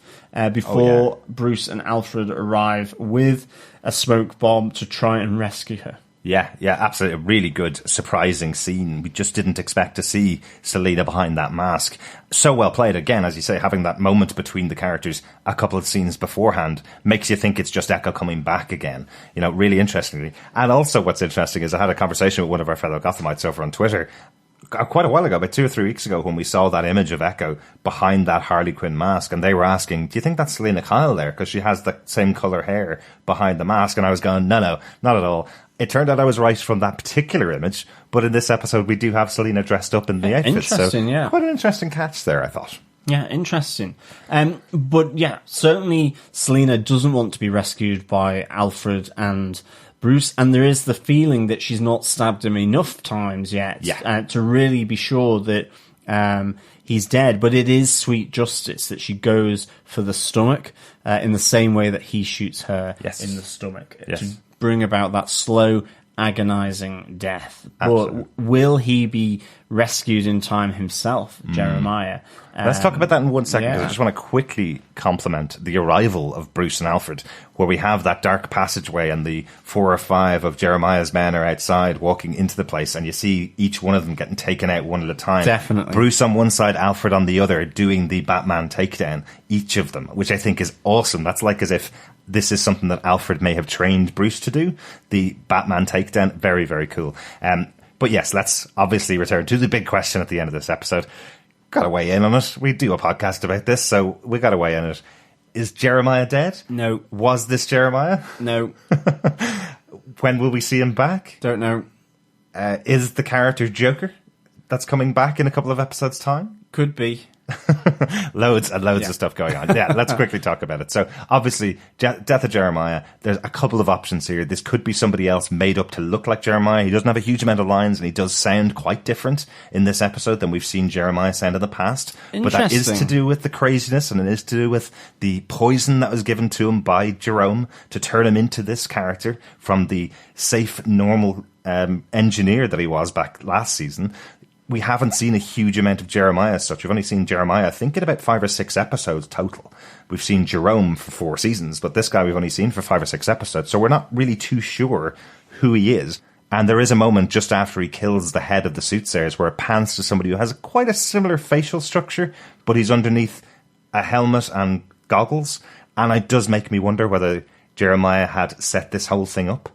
before Bruce and Alfred arrive with a smoke bomb to try and rescue her. Yeah, absolutely. A really good, surprising scene. We just didn't expect to see Selina behind that mask. So well played. Again, as you say, having that moment between the characters a couple of scenes beforehand makes you think it's just Echo coming back again. You know, really interestingly. And also what's interesting is I had a conversation with one of our fellow Gothamites over on Twitter quite a while ago, about 2 or 3 weeks ago, when we saw that image of Echo behind that Harley Quinn mask, and they were asking, do you think that's Selina Kyle there? Because she has the same colour hair behind the mask. And I was going, no, not at all. It turned out I was right from that particular image, but in this episode we do have Selina dressed up in the outfit. Interesting, so yeah. Quite an interesting catch there, I thought. Yeah, interesting. But yeah, certainly Selina doesn't want to be rescued by Alfred and Bruce, and there is the feeling that she's not stabbed him enough times yet to really be sure that he's dead. But it is sweet justice that she goes for the stomach in the same way that he shoots her in the stomach to bring about that slow, agonizing death. Absolutely. But will he be rescued in time himself, Jeremiah? Let's talk about that in 1 second, because yeah. I just want to quickly compliment the arrival of Bruce and Alfred, where we have that dark passageway and the 4 or 5 of Jeremiah's men are outside walking into the place, and you see each one of them getting taken out one at a time. Definitely. Bruce on one side, Alfred on the other, doing the Batman takedown, each of them, which I think is awesome. That's like as if this is something that Alfred may have trained Bruce to do. The Batman takedown, very, very cool. But yes, let's obviously return to the big question at the end of this episode. Got to weigh in on it. We do a podcast about this, so we got to weigh in on it. Is Jeremiah dead? No. Was this Jeremiah? No. When will we see him back? Don't know. Is the character Joker that's coming back in a couple of episodes' time? Could be. Loads and loads of stuff going on. Yeah, let's quickly talk about it. So, obviously, Death of Jeremiah, there's a couple of options here. This could be somebody else made up to look like Jeremiah. He doesn't have a huge amount of lines, and he does sound quite different in this episode than we've seen Jeremiah sound in the past. But that is to do with the craziness, and it is to do with the poison that was given to him by Jerome to turn him into this character from the safe, normal engineer that he was back last season. We haven't seen a huge amount of Jeremiah as such. We've only seen Jeremiah, I think, in about 5 or 6 episodes total. We've seen Jerome for 4 seasons, but this guy we've only seen for 5 or 6 episodes, so we're not really too sure who he is. And there is a moment just after he kills the head of the soothsayers where it pans to somebody who has quite a similar facial structure, but he's underneath a helmet and goggles. And it does make me wonder whether Jeremiah had set this whole thing up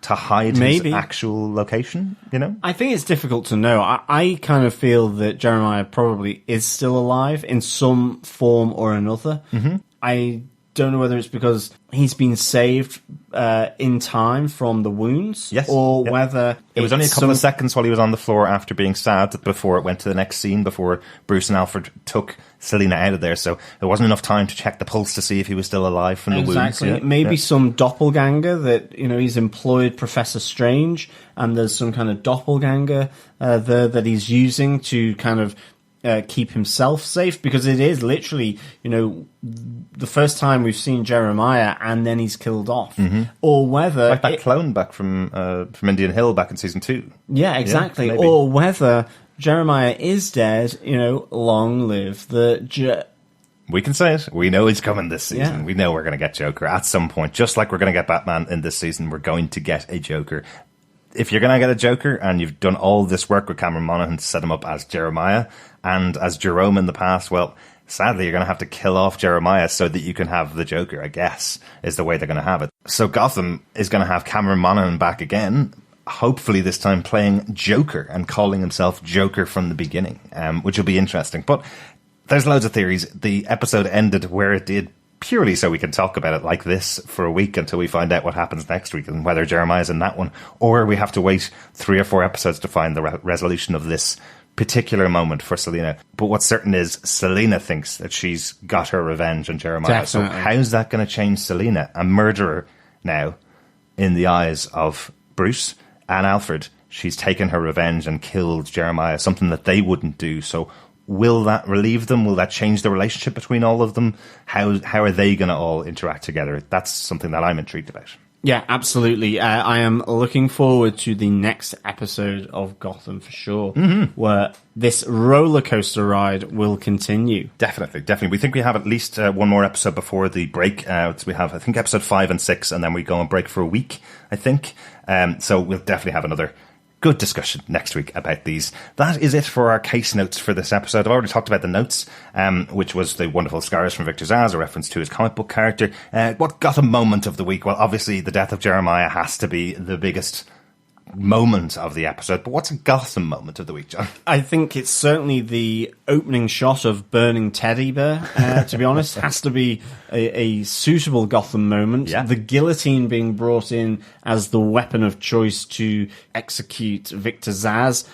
to hide his actual location, you know? I think it's difficult to know. I kind of feel that Jeremiah probably is still alive in some form or another. Mm-hmm. I don't know whether it's because he's been saved in time from the wounds, or whether it was only a couple of seconds while he was on the floor after being stabbed before it went to the next scene, before Bruce and Alfred took Selina out of there, so there wasn't enough time to check the pulse to see if he was still alive from the wounds. Maybe some doppelganger that, you know, he's employed Professor Strange, and there's some kind of doppelganger there that he's using to kind of keep himself safe, because it is literally, you know, the first time we've seen Jeremiah and then he's killed off. Mm-hmm. Or whether like that clone back from Indian Hill back in season 2. Yeah, exactly. Yeah, or whether Jeremiah is dead, you know, long live the we can say it. We know he's coming this season. Yeah. We know we're going to get Joker at some point. Just like we're going to get Batman in this season, we're going to get a Joker. If you're going to get a Joker and you've done all this work with Cameron Monaghan to set him up as Jeremiah and as Jerome in the past, well, sadly, you're going to have to kill off Jeremiah so that you can have the Joker, I guess, is the way they're going to have it. So Gotham is going to have Cameron Monaghan back again, hopefully this time playing Joker and calling himself Joker from the beginning, which will be interesting. But there's loads of theories. The episode ended where it did purely so we can talk about it like this for a week until we find out what happens next week and whether Jeremiah's in that one, or we have to wait 3 or 4 episodes to find the resolution of this particular moment for Selina. But what's certain is Selina thinks that she's got her revenge on Jeremiah. Definitely. So how's that going to change Selina, a murderer now in the eyes of Bruce and Alfred? She's taken her revenge and killed Jeremiah, something that they wouldn't do. So will that relieve them? Will that change the relationship between all of them? How are they going to all interact together? That's something that I'm intrigued about. Yeah, absolutely. I am looking forward to the next episode of Gotham for sure, where this roller coaster ride will continue. Definitely. We think we have at least one more episode before the break. We have, I think, episode 5 and 6, and then we go on break for a week, I think. So we'll definitely have another good discussion next week about these. That is it for our case notes for this episode. I've already talked about the notes, which was the wonderful scars from Victor Zsasz, a reference to his comic book character. What got a moment of the week? Well, obviously, the death of Jeremiah has to be the biggest moment of the episode, but what's a Gotham moment of the week, John? I think it's certainly the opening shot of burning teddy bear, to be honest. Has to be a suitable Gotham moment. Yeah. The guillotine being brought in as the weapon of choice to execute Victor Zsasz.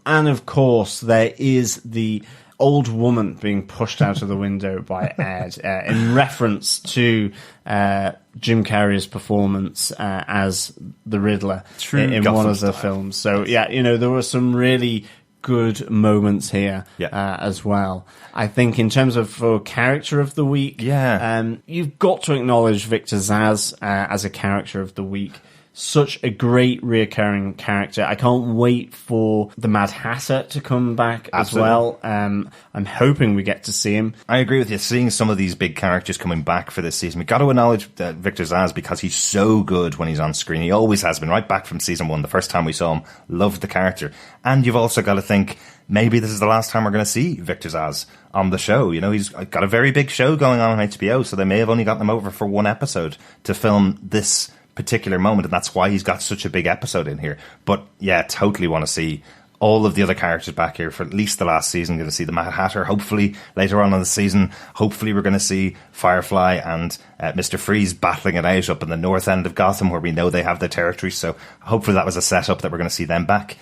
And of course, there is the old woman being pushed out of the window by Ed in reference to Jim Carrey's performance as the Riddler in one of the films. So, yeah, you know, there were some really good moments here as well. I think in terms of for character of the week, you've got to acknowledge Victor Zsasz as a character of the week. Such a great reoccurring character. I can't wait for the Mad Hatter to come back as well. I'm hoping we get to see him. I agree with you. Seeing some of these big characters coming back for this season, we got to acknowledge Victor Zsasz because he's so good when he's on screen. He always has been, right back from season 1. The first time we saw him, loved the character. And you've also got to think, maybe this is the last time we're going to see Victor Zsasz on the show. You know, he's got a very big show going on HBO, so they may have only gotten him over for 1 episode to film this particular moment, and that's why he's got such a big episode in here. But yeah, totally want to see all of the other characters back here for at least the last season. Going to see the Mad Hatter hopefully later on in the season. Hopefully we're going to see Firefly and Mr. Freeze battling it out up in the north end of Gotham, where we know they have their territory. So hopefully that was a setup that we're going to see them back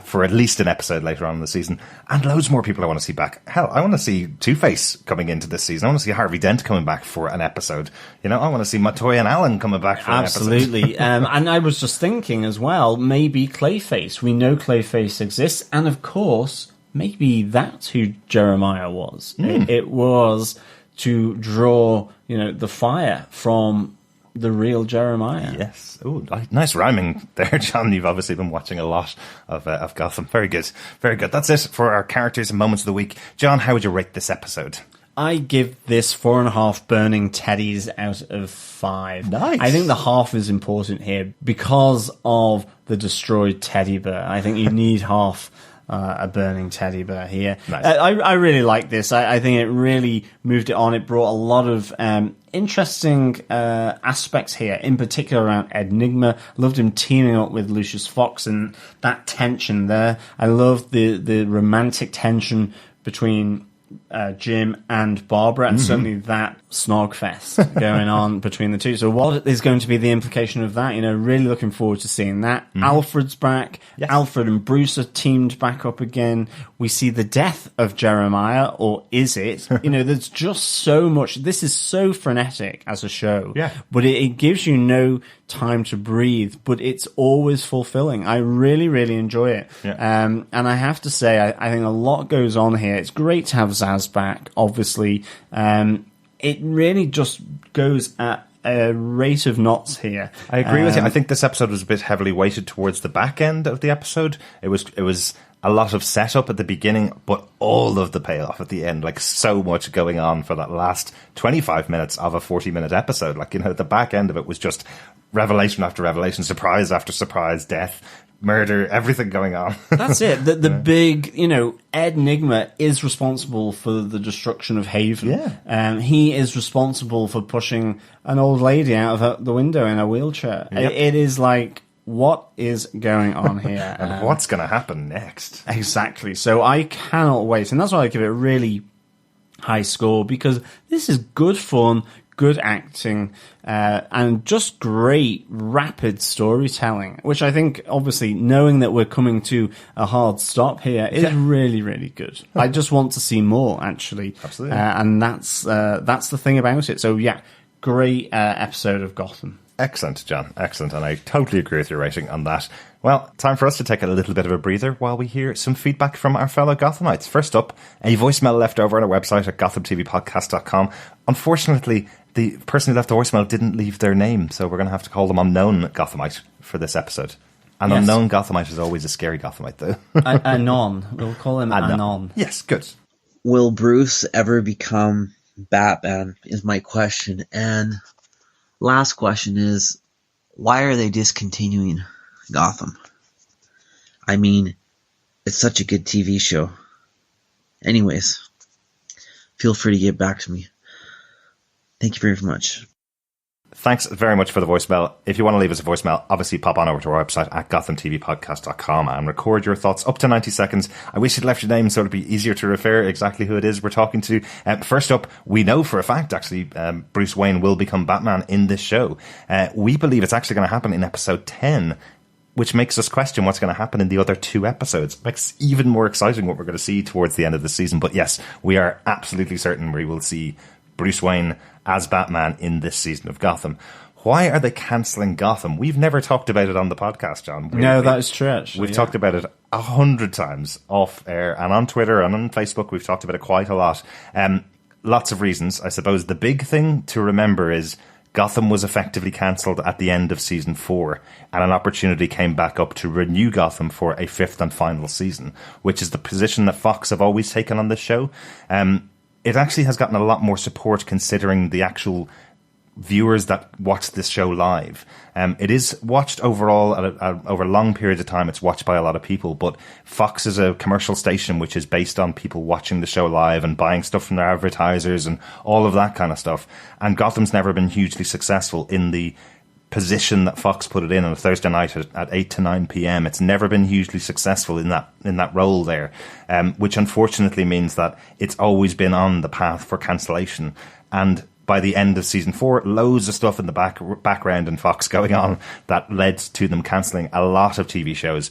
for at least an episode later on in the season. And loads more people I want to see back. Hell, I want to see Two-Face coming into this season. I want to see Harvey Dent coming back for an episode. You know, I want to see Montoya and Allen coming back for an episode. Absolutely. And I was just thinking as well, maybe Clayface. We know Clayface exists. And of course, maybe that's who Jeremiah was. It was to draw, the fire from the real Jeremiah. Yes. Oh, nice rhyming there, John. You've obviously been watching a lot of Gotham. Very good. Very good. That's it for our characters and moments of the week. John, how would you rate this episode? I give this 4.5 burning teddies out of 5. Nice. I think the half is important here because of the destroyed teddy bear. I think you need half a burning teddy bear here. Nice. I really like this. I think it really moved it on. It brought a lot of interesting aspects here, in particular around Enigma. Loved him teaming up with Lucius Fox and that tension there. I love the romantic tension between Jim and Barbara, and certainly that snog fest going on between the two. So what is going to be the implication of that? Really looking forward to seeing that. Alfred's back. Yes. Alfred and Bruce are teamed back up again. We see the death of Jeremiah, or is it? There's just so much. This is so frenetic as a show, but it gives you no time to breathe, but it's always fulfilling. I really, really enjoy it. And I have to say, I think a lot goes on here. It's great to have Zaz back, obviously. It really just goes at a rate of knots here. I agree with you. I think this episode was a bit heavily weighted towards the back end of the episode. It was a lot of setup at the beginning, but all of the payoff at the end. Like, so much going on for that last 25 minutes of a 40-minute episode. Like, the back end of it was just revelation after revelation, surprise after surprise, death, murder, everything going on. That's it. The big, Enigma is responsible for the destruction of Haven. Yeah. He is responsible for pushing an old lady out of the window in a wheelchair. Yep. It is like, what is going on here? And what's going to happen next? Exactly. So I cannot wait. And that's why I give it a really high score, because this is good fun, good acting, and just great, rapid storytelling, which I think, obviously, knowing that we're coming to a hard stop here is really, really good. I just want to see more, actually. Absolutely. And that's the thing about it. So, great episode of Gotham. Excellent, John. Excellent. And I totally agree with your rating on that. Well, time for us to take a little bit of a breather while we hear some feedback from our fellow Gothamites. First up, a voicemail left over on our website at gothamtvpodcast.com. Unfortunately, the person who left the voicemail didn't leave their name, so we're going to have to call them Unknown Gothamite for this episode. An Unknown Gothamite is always a scary Gothamite, though. Anon. We'll call him Anon. Yes, good. Will Bruce ever become Batman is my question. And last question is, why are they discontinuing Gotham? I mean, it's such a good TV show. Anyways, feel free to get back to me. Thank you very much. Thanks very much for the voicemail. If you want to leave us a voicemail, obviously pop on over to our website at gothamtvpodcast.com and record your thoughts up to 90 seconds. I wish you'd left your name so it'd be easier to refer exactly who it is we're talking to. First up, we know for a fact, actually, Bruce Wayne will become Batman in this show. We believe it's actually going to happen in episode 10, which makes us question what's going to happen in the other 2 episodes. Makes it even more exciting what we're going to see towards the end of the season. But yes, we are absolutely certain we will see Bruce Wayne as Batman in this season of Gotham. Why are they cancelling Gotham? We've never talked about it on the podcast, John. No, that is true, actually. We've talked about it 100 times off air and on Twitter and on Facebook. We've talked about it quite a lot. Lots of reasons. I suppose the big thing to remember is Gotham was effectively cancelled at the end of season 4, and an opportunity came back up to renew Gotham for a 5th and final season, which is the position that Fox have always taken on this show. It actually has gotten a lot more support considering the actual viewers that watch this show live. It is watched overall over a long period of time. It's watched by a lot of people, but Fox is a commercial station which is based on people watching the show live and buying stuff from their advertisers and all of that kind of stuff. And Gotham's never been hugely successful in the position that Fox put it in on a Thursday night at 8 to 9 p.m. It's never been hugely successful in that role there, which unfortunately means that it's always been on the path for cancellation. And by the end of season 4, loads of stuff in the background in Fox going on that led to them cancelling a lot of TV shows.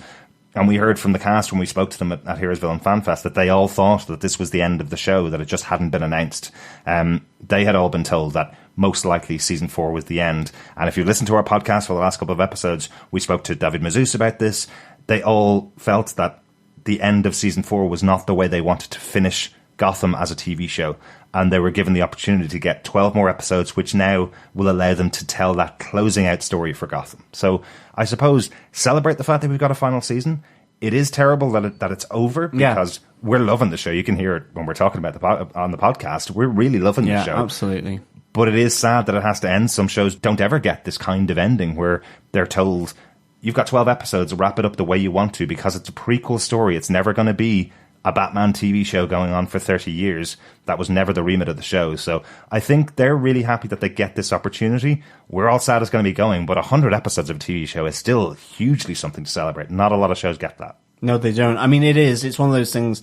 And we heard from the cast when we spoke to them at Heroesville and FanFest that they all thought that this was the end of the show, that it just hadn't been announced. They had all been told that most likely season 4 was the end. And if you listen to our podcast for the last couple of episodes, we spoke to David Mazouz about this. They all felt that the end of season 4 was not the way they wanted to finish Gotham as a TV show. And they were given the opportunity to get 12 more episodes, which now will allow them to tell that closing out story for Gotham. So I suppose celebrate the fact that we've got a final season. It is terrible that it's over, because we're loving the show. You can hear it when we're talking about on the podcast. We're really loving the show. Yeah, absolutely. But it is sad that it has to end. Some shows don't ever get this kind of ending where they're told, you've got 12 episodes, wrap it up the way you want to, because it's a prequel story. It's never going to be a Batman TV show going on for 30 years. That was never the remit of the show. So I think they're really happy that they get this opportunity. We're all sad it's going to be going, but 100 episodes of a TV show is still hugely something to celebrate. Not a lot of shows get that. No, they don't. I mean, it's one of those things.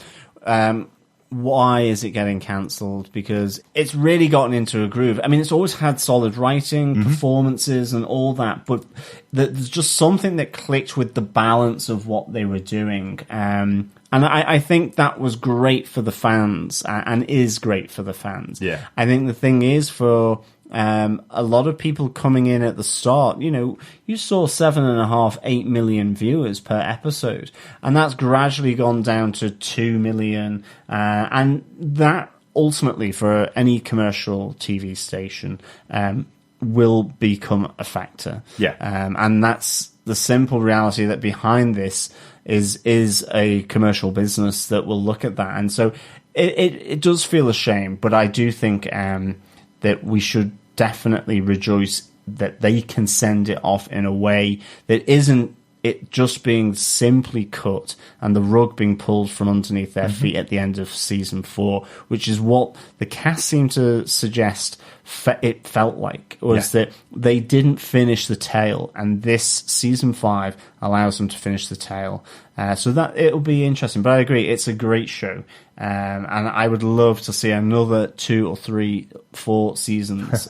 Why is it getting cancelled? Because it's really gotten into a groove. I mean, it's always had solid writing, performances, and all that, but there's just something that clicked with the balance of what they were doing. And I think that was great for the fans, and is great for the fans. Yeah. I think the thing is, for a lot of people coming in at the start, you saw 7.5, 8 million viewers per episode, and that's gradually gone down to 2 million, and that ultimately for any commercial TV station will become a factor. Yeah. And that's the simple reality, that behind this is a commercial business that will look at that. And so it does feel a shame, but I do think that we should definitely rejoice that they can send it off in a way that isn't it just being simply cut and the rug being pulled from underneath their feet at the end of season 4, which is what the cast seemed to suggest it felt like, was that they didn't finish the tale, and this season 5 allows them to finish the tale. So that it'll be interesting. But I agree, it's a great show. And I would love to see another 2 or 3, 4 seasons.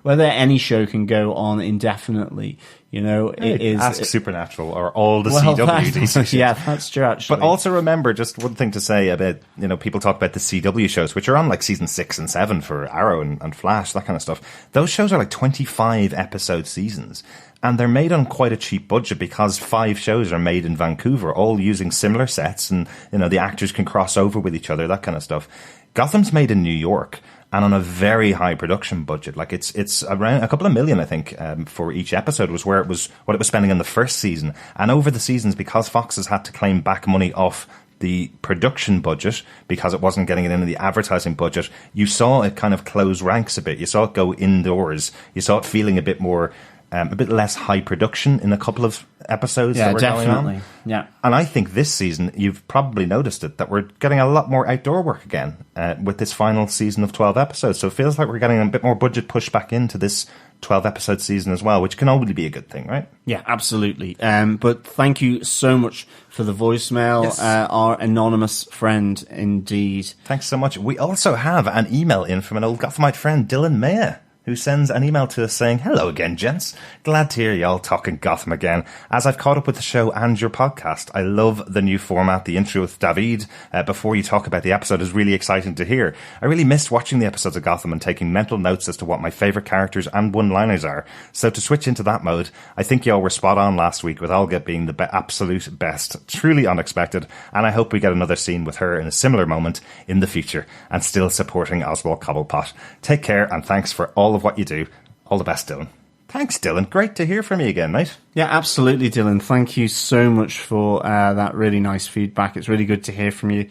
Whether any show can go on indefinitely, it is. Ask Supernatural or all the CW DC shows. Yeah, that's true, actually. But also remember, just one thing to say about, people talk about the CW shows, which are on like season 6 and 7 for Arrow and Flash, that kind of stuff. Those shows are like 25 episode seasons. And they're made on quite a cheap budget, because 5 shows are made in Vancouver, all using similar sets, and the actors can cross over with each other, that kind of stuff. Gotham's made in New York and on a very high production budget. Like it's around a couple of million, I think, for each episode was what it was spending in the first season. And over the seasons, because Fox has had to claim back money off the production budget because it wasn't getting it into the advertising budget, you saw it kind of close ranks a bit. You saw it go indoors. You saw it feeling a bit more. A bit less high production in a couple of episodes that were going on. Yeah. And I think this season, you've probably noticed it, that we're getting a lot more outdoor work again with this final season of 12 episodes. So it feels like we're getting a bit more budget pushed back into this 12-episode season as well, which can only be a good thing, right? Yeah, absolutely. But thank you so much for the voicemail, our anonymous friend, indeed. Thanks so much. We also have an email in from an old Gothamite friend, Dylan Mayer, who sends an email to us saying, "Hello again, gents. Glad to hear y'all talking Gotham again. As I've caught up with the show and your podcast, I love the new format. The intro with David before you talk about the episode is really exciting to hear. I really missed watching the episodes of Gotham and taking mental notes as to what my favourite characters and one-liners are. So to switch into that mode, I think y'all were spot on last week with Olga being the absolute best. Truly unexpected, and I hope we get another scene with her in a similar moment in the future, and still supporting Oswald Cobblepot. Take care, and thanks for all of what you do. All the best, Dylan." Thanks, Dylan. Great to hear from you again, mate. Yeah, absolutely, Dylan. Thank you so much for that really nice feedback. It's really good to hear from you.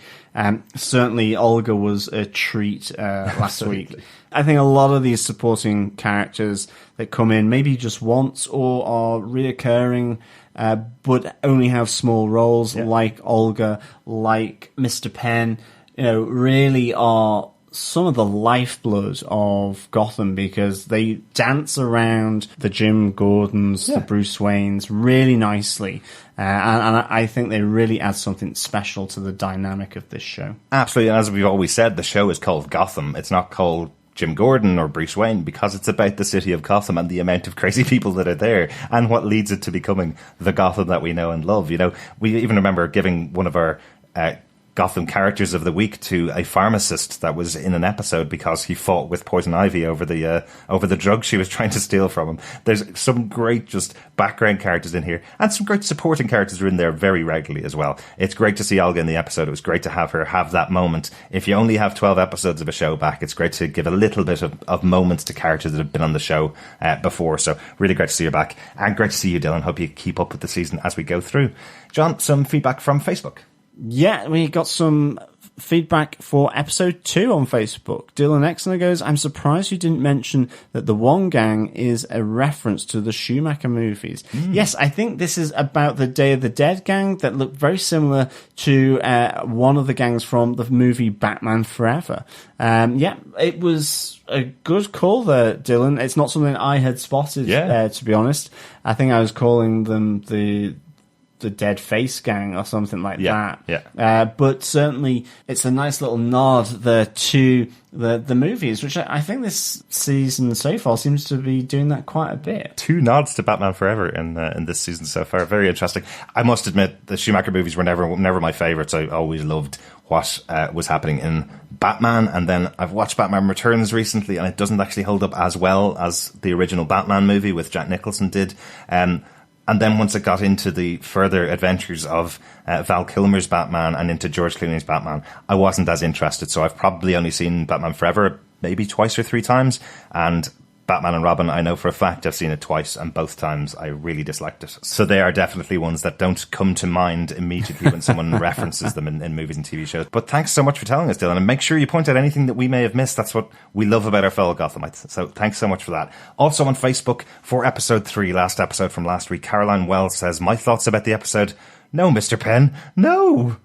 Certainly, Olga was a treat last week. I think a lot of these supporting characters that come in maybe just once or are reoccurring, but only have small roles, like Olga, like Mr. Penn, really are some of the lifeblood of Gotham, because they dance around the Jim Gordons, the Bruce Waynes really nicely. And I think they really add something special to the dynamic of this show. Absolutely. And as we've always said, the show is called Gotham. It's not called Jim Gordon or Bruce Wayne, because it's about the city of Gotham and the amount of crazy people that are there and what leads it to becoming the Gotham that we know and love. You know, we even remember giving one of our Gotham characters of the week to a pharmacist that was in an episode because he fought with Poison Ivy over the drug she was trying to steal from him. There's some great just background characters in here, and some great supporting characters are in there very regularly as well. It's great to see Olga in the episode. It was great to have her have that moment. If you only have 12 episodes of a show back, it's great to give a little bit of moments to characters that have been on the show before. So really great to see you back, and great to see you, Dylan. Hope you keep up with the season as we go through. John, some feedback from Facebook. Yeah, we got some feedback for episode 2 on Facebook. Dylan Exner goes, I'm surprised you didn't mention that the One Gang is a reference to the Schumacher movies. Yes, I think this is about the Day of the Dead gang that looked very similar to one of the gangs from the movie Batman Forever. Yeah, it was a good call there, Dylan. It's not something I had spotted, to be honest. I think I was calling them the Dead Face Gang or something like that. Yeah. But certainly it's a nice little nod there to the movies, which I think this season so far seems to be doing that quite a bit. 2 nods to Batman Forever in this season so far. Very interesting. I must admit, the Schumacher movies were never my favourites. I always loved what was happening in Batman, and then I've watched Batman Returns recently, and it doesn't actually hold up as well as the original Batman movie with Jack Nicholson did. And then once it got into the further adventures of Val Kilmer's Batman and into George Clooney's Batman, I wasn't as interested. So I've probably only seen Batman Forever maybe twice or 3 times. And Batman and Robin, I know for a fact I've seen it twice, and both times I really disliked it. So they are definitely ones that don't come to mind immediately when someone references them in movies and TV shows. But thanks so much for telling us, Dylan, and make sure you point out anything that we may have missed. That's what we love about our fellow Gothamites. So thanks so much for that. Also on Facebook for episode 3, last episode from last week, Caroline Wells says, my thoughts about the episode, no, Mr. Penn, no!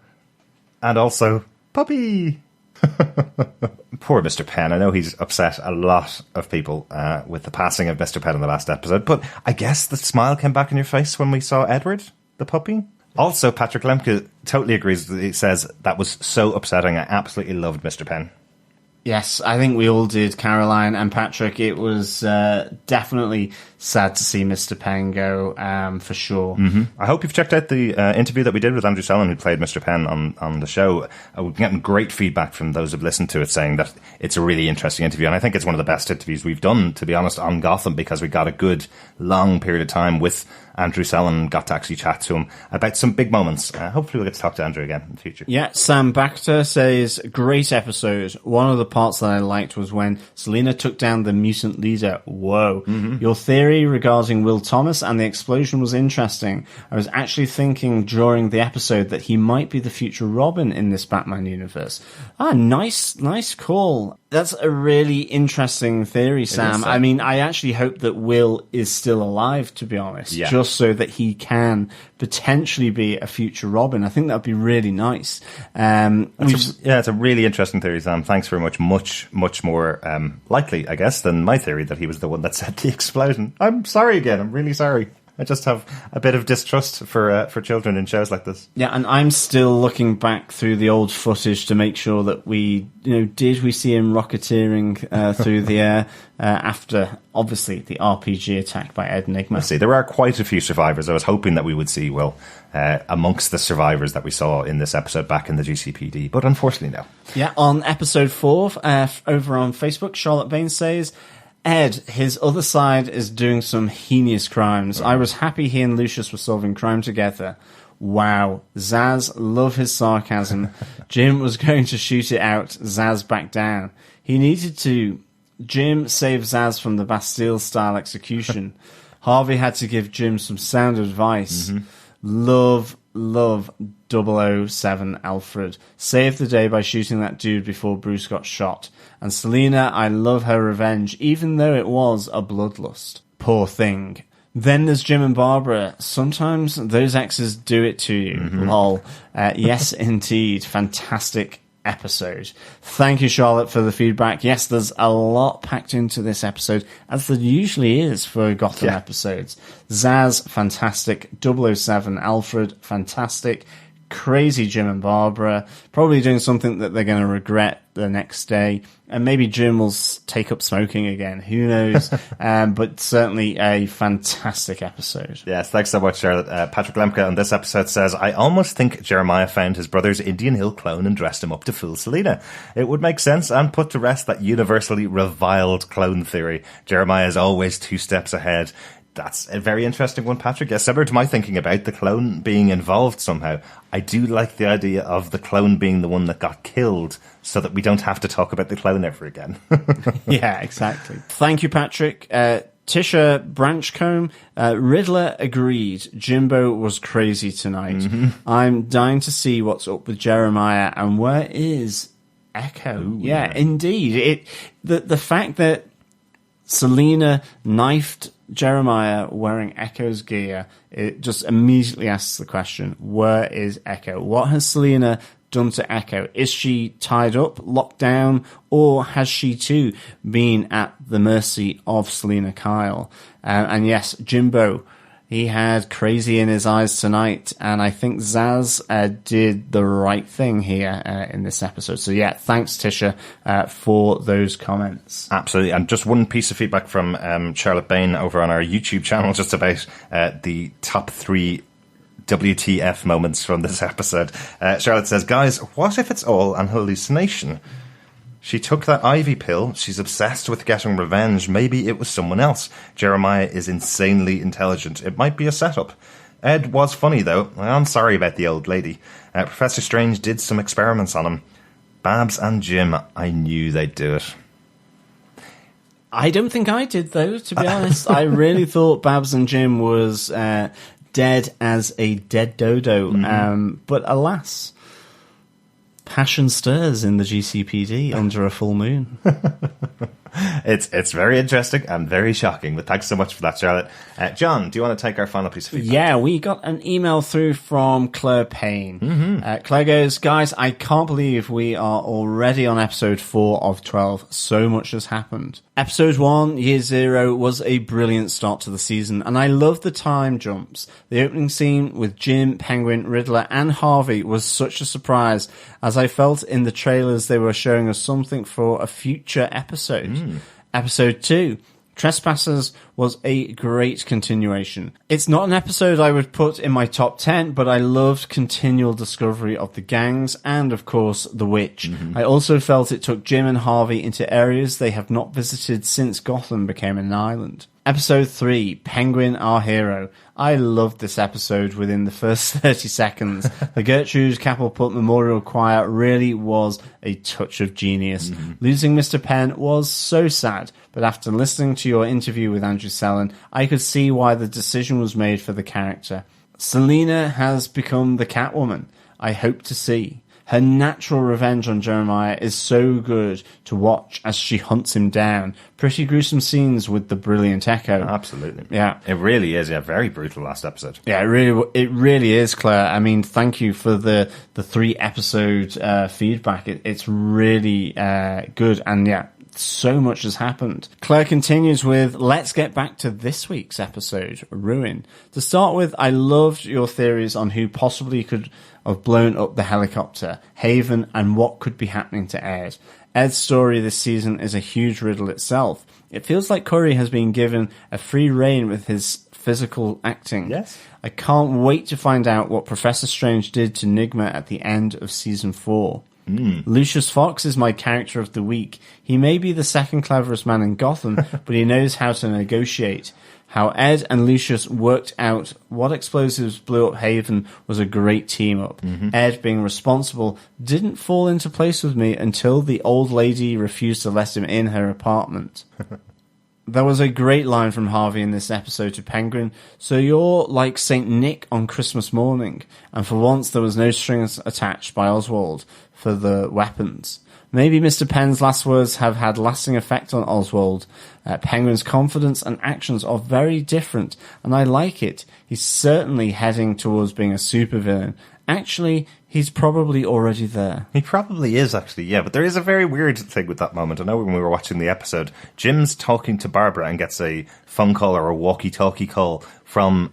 And also, puppy! Poor Mr. Penn. I know he's upset a lot of people with the passing of Mr. Penn in the last episode, but I guess the smile came back in your face when we saw Edward, the puppy. Also, Patrick Lemke totally agrees. He says, that was so upsetting. I absolutely loved Mr. Penn. Yes, I think we all did, Caroline and Patrick. It was definitely sad to see Mr. Penn go, for sure. Mm-hmm. I hope you've checked out the interview that we did with Andrew Sellon, who played Mr. Penn on the show. We're getting great feedback from those who've listened to it, saying that it's a really interesting interview. And I think it's one of the best interviews we've done, to be honest, on Gotham, because we got a good, long period of time with Andrew Sellon, got to actually chat to him about some big moments. Hopefully we'll get to talk to Andrew again in the future. Yeah, Sam Baxter says, great episode. One of the parts that I liked was when Selina took down the mutant leader. Whoa. Mm-hmm. Your theory regarding Will Thomas and the explosion was interesting. I was actually thinking during the episode that he might be the future Robin in this Batman universe. Nice call. That's a really interesting theory, Sam. I mean, I actually hope that Will is still alive, to be honest, just so that he can potentially be a future Robin. I think that would be really nice. It's a really interesting theory, Sam. Thanks very much. Much more likely, I guess, than my theory that he was the one that set the explosion. I'm sorry again. I'm really sorry. I just have a bit of distrust for children in shows like this. Yeah, and I'm still looking back through the old footage to make sure that did we see him rocketeering through the air after, obviously, the RPG attack by Ed Nigma? Let's see, there are quite a few survivors. I was hoping that we would see Will amongst the survivors that we saw in this episode back in the GCPD, but unfortunately no. Yeah, on episode 4, over on Facebook, Charlotte Bain says, Ed, his other side is doing some heinous crimes. I was happy he and Lucius were solving crime together. Wow. Zaz, love his sarcasm. Jim was going to shoot it out. Zaz backed down. He needed to. Jim saved Zaz from the Bastille-style execution. Harvey had to give Jim some sound advice. Mm-hmm. Love 007 Alfred. Saved the day by shooting that dude before Bruce got shot. And Selina, I love her revenge, even though it was a bloodlust. Poor thing. Then there's Jim and Barbara. Sometimes those exes do it to you. Mm-hmm. Lol. Yes, indeed. Fantastic episode. Thank you, Charlotte, for the feedback. Yes, there's a lot packed into this episode, as there usually is for Gotham episodes. Zaz, fantastic. 007 Alfred, fantastic. crazy Jim and Barbara, probably doing something that they're going to regret the next day. And maybe Jim will take up smoking again. Who knows? But certainly a fantastic episode. Yes, thanks so much, Charlotte. Patrick Lemke on this episode says, I almost think Jeremiah found his brother's Indian Hill clone and dressed him up to fool Selena. It would make sense and put to rest that universally reviled clone theory. Jeremiah is always 2 steps ahead. That's a very interesting one, Patrick. Yeah, similar to my thinking about the clone being involved somehow. I do like the idea of the clone being the one that got killed so that we don't have to talk about the clone ever again. Yeah, exactly. Thank you, Patrick. Tisha Branchcombe, Riddler agreed. Jimbo was crazy tonight. Mm-hmm. I'm dying to see what's up with Jeremiah and where is Echo. Ooh, yeah, indeed. The fact that Selena knifed Jeremiah wearing Echo's gear, it just immediately asks the question, where is Echo? What has Selena done to Echo? Is she tied up, locked down, or has she too been at the mercy of Selena Kyle? And yes, Jimbo, he had crazy in his eyes tonight, and I think Zaz did the right thing here in this episode. So yeah, thanks Tisha for those comments. Absolutely, and just one piece of feedback from Charlotte Bain over on our YouTube channel, just about the top 3 WTF moments from this episode. Charlotte says, guys, what if it's all an hallucination? She took that Ivy pill. She's obsessed with getting revenge. Maybe it was someone else. Jeremiah is insanely intelligent. It might be a setup. Ed was funny, though. I'm sorry about the old lady. Professor Strange did some experiments on him. Babs and Jim, I knew they'd do it. I don't think I did, though, to be honest. I really thought Babs and Jim was dead as a dead dodo. Mm-hmm. But alas, passion stirs in the GCPD under a full moon. It's very interesting and very shocking, but thanks so much for that, Charlotte. John, do you want to take our final piece of feedback? Yeah, we got an email through from Claire Payne. Mm-hmm. Claire goes, guys, I can't believe we are already on episode 4 of 12. So much has happened. Episode 1, Year Zero, was a brilliant start to the season, and I love the time jumps. The opening scene with Jim, Penguin, Riddler, and Harvey was such a surprise, as I felt in the trailers they were showing us something for a future episode. Episode 2, Trespassers, was a great continuation. It's not an episode I would put in my top 10, but I loved continual discovery of the gangs and, of course, the witch. Mm-hmm. I also felt it took Jim and Harvey into areas they have not visited since Gotham became an island. Episode 3, Penguin, Our Hero. I loved this episode within the first 30 seconds. The Gertrude Capelput Memorial Choir really was a touch of genius. Mm-hmm. Losing Mr. Penn was so sad, but after listening to your interview with Andrew Sellon, I could see why the decision was made for the character. Selena has become the Catwoman I hope to see. Her natural revenge on Jeremiah is so good to watch as she hunts him down. Pretty gruesome scenes with the brilliant Echo. Absolutely. Yeah. It really is. Yeah, very brutal last episode. Yeah, it really is, Claire. I mean, thank you for the 3 episode feedback. It's really good. And yeah, so much has happened. Claire continues with, let's get back to this week's episode, Ruin. To start with, I loved your theories on who possibly could have blown up the helicopter, Haven, and what could be happening to Ed. Ed's story this season is a huge riddle itself. It feels like Curry has been given a free rein with his physical acting. Yes. I can't wait to find out what Professor Strange did to Nigma at the end of season 4. Lucius Fox is my character of the week. He may be the second cleverest man in Gotham, but he knows how to negotiate. How Ed and Lucius worked out what explosives blew up Haven was a great team-up. Mm-hmm. Ed, being responsible, didn't fall into place with me until the old lady refused to let him in her apartment. There was a great line from Harvey in this episode to Penguin. So you're like Saint Nick on Christmas morning. And for once there was no strings attached by Oswald for the weapons. Maybe Mr. Penn's last words have had lasting effect on Oswald. Penguin's confidence and actions are very different, and I like it. He's certainly heading towards being a supervillain. Actually, he's probably already there. He probably is, actually, yeah. But there is a very weird thing with that moment. I know when we were watching the episode, Jim's talking to Barbara and gets a phone call or a walkie-talkie call from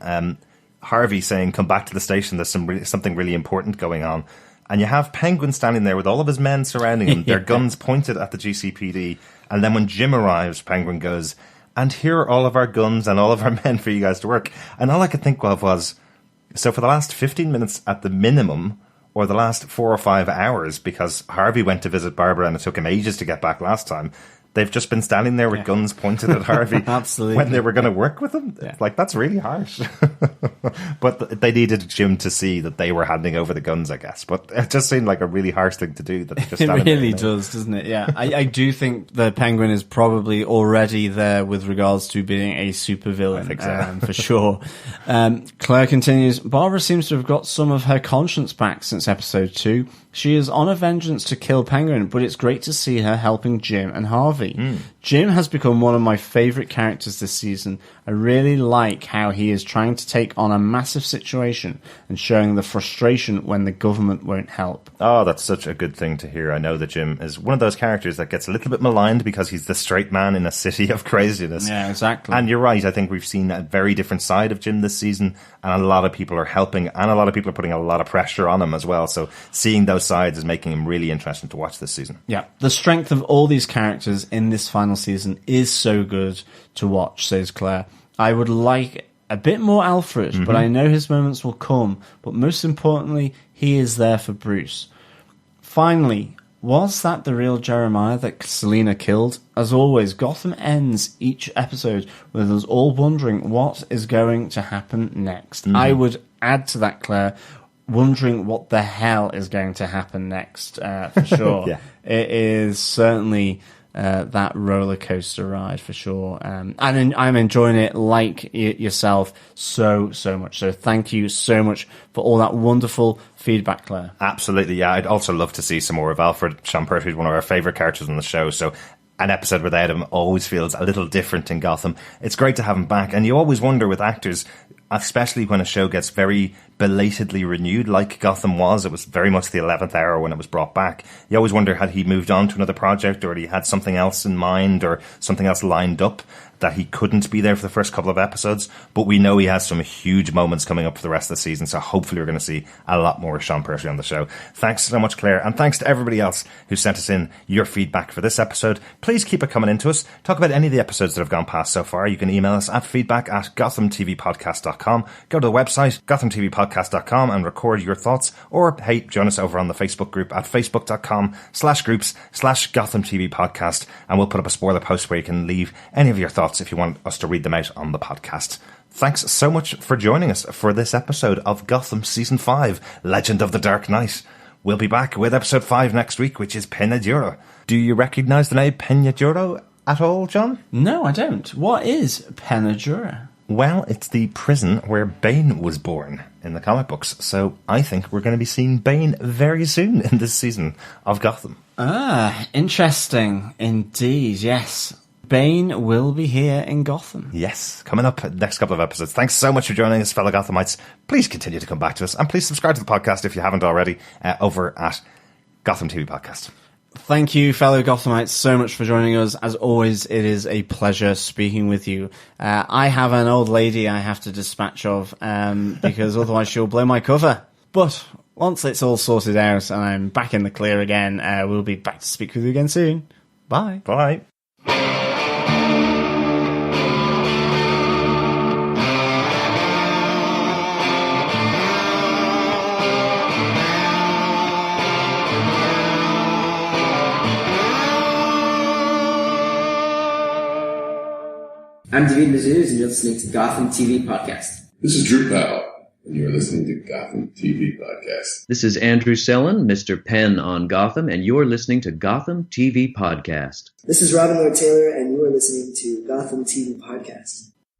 Harvey saying, come back to the station, there's something really important going on. And you have Penguin standing there with all of his men surrounding him, their guns pointed at the GCPD. And then when Jim arrives, Penguin goes, and here are all of our guns and all of our men for you guys to work. And all I could think of was, so for the last 15 minutes at the minimum, or the last 4 or 5 hours, because Harvey went to visit Barbara and it took him ages to get back last time, they've just been standing there with guns pointed at Harvey Absolutely. when they were going to work with him. Yeah. Like, that's really harsh. But they needed Jim to see that they were handing over the guns, I guess. But it just seemed like a really harsh thing to do. That just It really does, doesn't it? Yeah. I do think the Penguin is probably already there with regards to being a supervillain. I think so. For sure. Claire continues, Barbara seems to have got some of her conscience back since episode 2. She is on a vengeance to kill Penguin, but it's great to see her helping Jim and Harvey. Jim has become one of my favourite characters this season. I really like how he is trying to take on a massive situation and showing the frustration when the government won't help. Oh, that's such a good thing to hear. I know that Jim is one of those characters that gets a little bit maligned because he's the straight man in a city of craziness. Yeah, exactly. And you're right. I think we've seen a very different side of Jim this season, and a lot of people are helping, and a lot of people are putting a lot of pressure on him as well. So seeing those sides is making him really interesting to watch this season. Yeah, the strength of all these characters in this final season is so good to watch, says Claire. I would like a bit more Alfred, but I know his moments will come. But most importantly, he is there for Bruce. Finally, was that the real Jeremiah that Selena killed? As always, Gotham ends each episode with us all wondering what is going to happen next. I would add to that, Claire, wondering what the hell is going to happen next, for sure. Yeah. It is certainly that roller coaster ride for sure. And I'm enjoying it like yourself so much. So thank you so much for all that wonderful feedback, Claire. Absolutely, yeah. I'd also love to see some more of Alfred. Sean Pertwee is one of our favourite characters on the show, so an episode without him always feels a little different in Gotham. It's great to have him back, and you always wonder with actors, especially when a show gets very belatedly renewed like Gotham was. It was very much the 11th hour when it was brought back. You always wonder, had he moved on to another project, or had he had something else in mind, or something else lined up that he couldn't be there for the first couple of episodes. But we know he has some huge moments coming up for the rest of the season, so hopefully we're going to see a lot more Sean Pertwee on the show. Thanks so much, Claire, and thanks to everybody else who sent us in your feedback for this episode. Please keep it coming into us. Talk about any of the episodes that have gone past so far. You can email us at feedback@gothamtvpodcast.com. Go to the website, gothamtvpodcast.com, and record your thoughts. Or, hey, join us over on the Facebook group at facebook.com/groups/GothamTVPodcast, and we'll put up a spoiler post where you can leave any of your thoughts if you want us to read them out on the podcast. Thanks so much for joining us for this episode of Gotham Season 5, Legend of the Dark Knight. We'll be back with episode 5 next week, which is Pena Duro. Do you recognise the name Pena Duro at all, John? No, I don't. What is Pena Dura? Well, it's the prison where Bane was born in the comic books, so I think we're going to be seeing Bane very soon in this season of Gotham. Ah, interesting indeed, yes. Bane will be here in Gotham. Yes, coming up next couple of episodes. Thanks so much for joining us, fellow Gothamites. Please continue to come back to us, and please subscribe to the podcast if you haven't already, over at Gotham TV Podcast. Thank you, fellow Gothamites, so much for joining us. As always, it is a pleasure speaking with you. I have an old lady I have to dispatch of, because otherwise she'll blow my cover. But once it's all sorted out and I'm back in the clear again, we'll be back to speak with you again soon. Bye. Bye. I'm David Mazouz, and you're listening to Gotham TV Podcast. This is Drew Powell, and you're listening to Gotham TV Podcast. This is Andrew Sellon, Mr. Penn on Gotham, and you're listening to Gotham TV Podcast. This is Robin Lloyd Taylor, and you are listening to Gotham TV Podcast.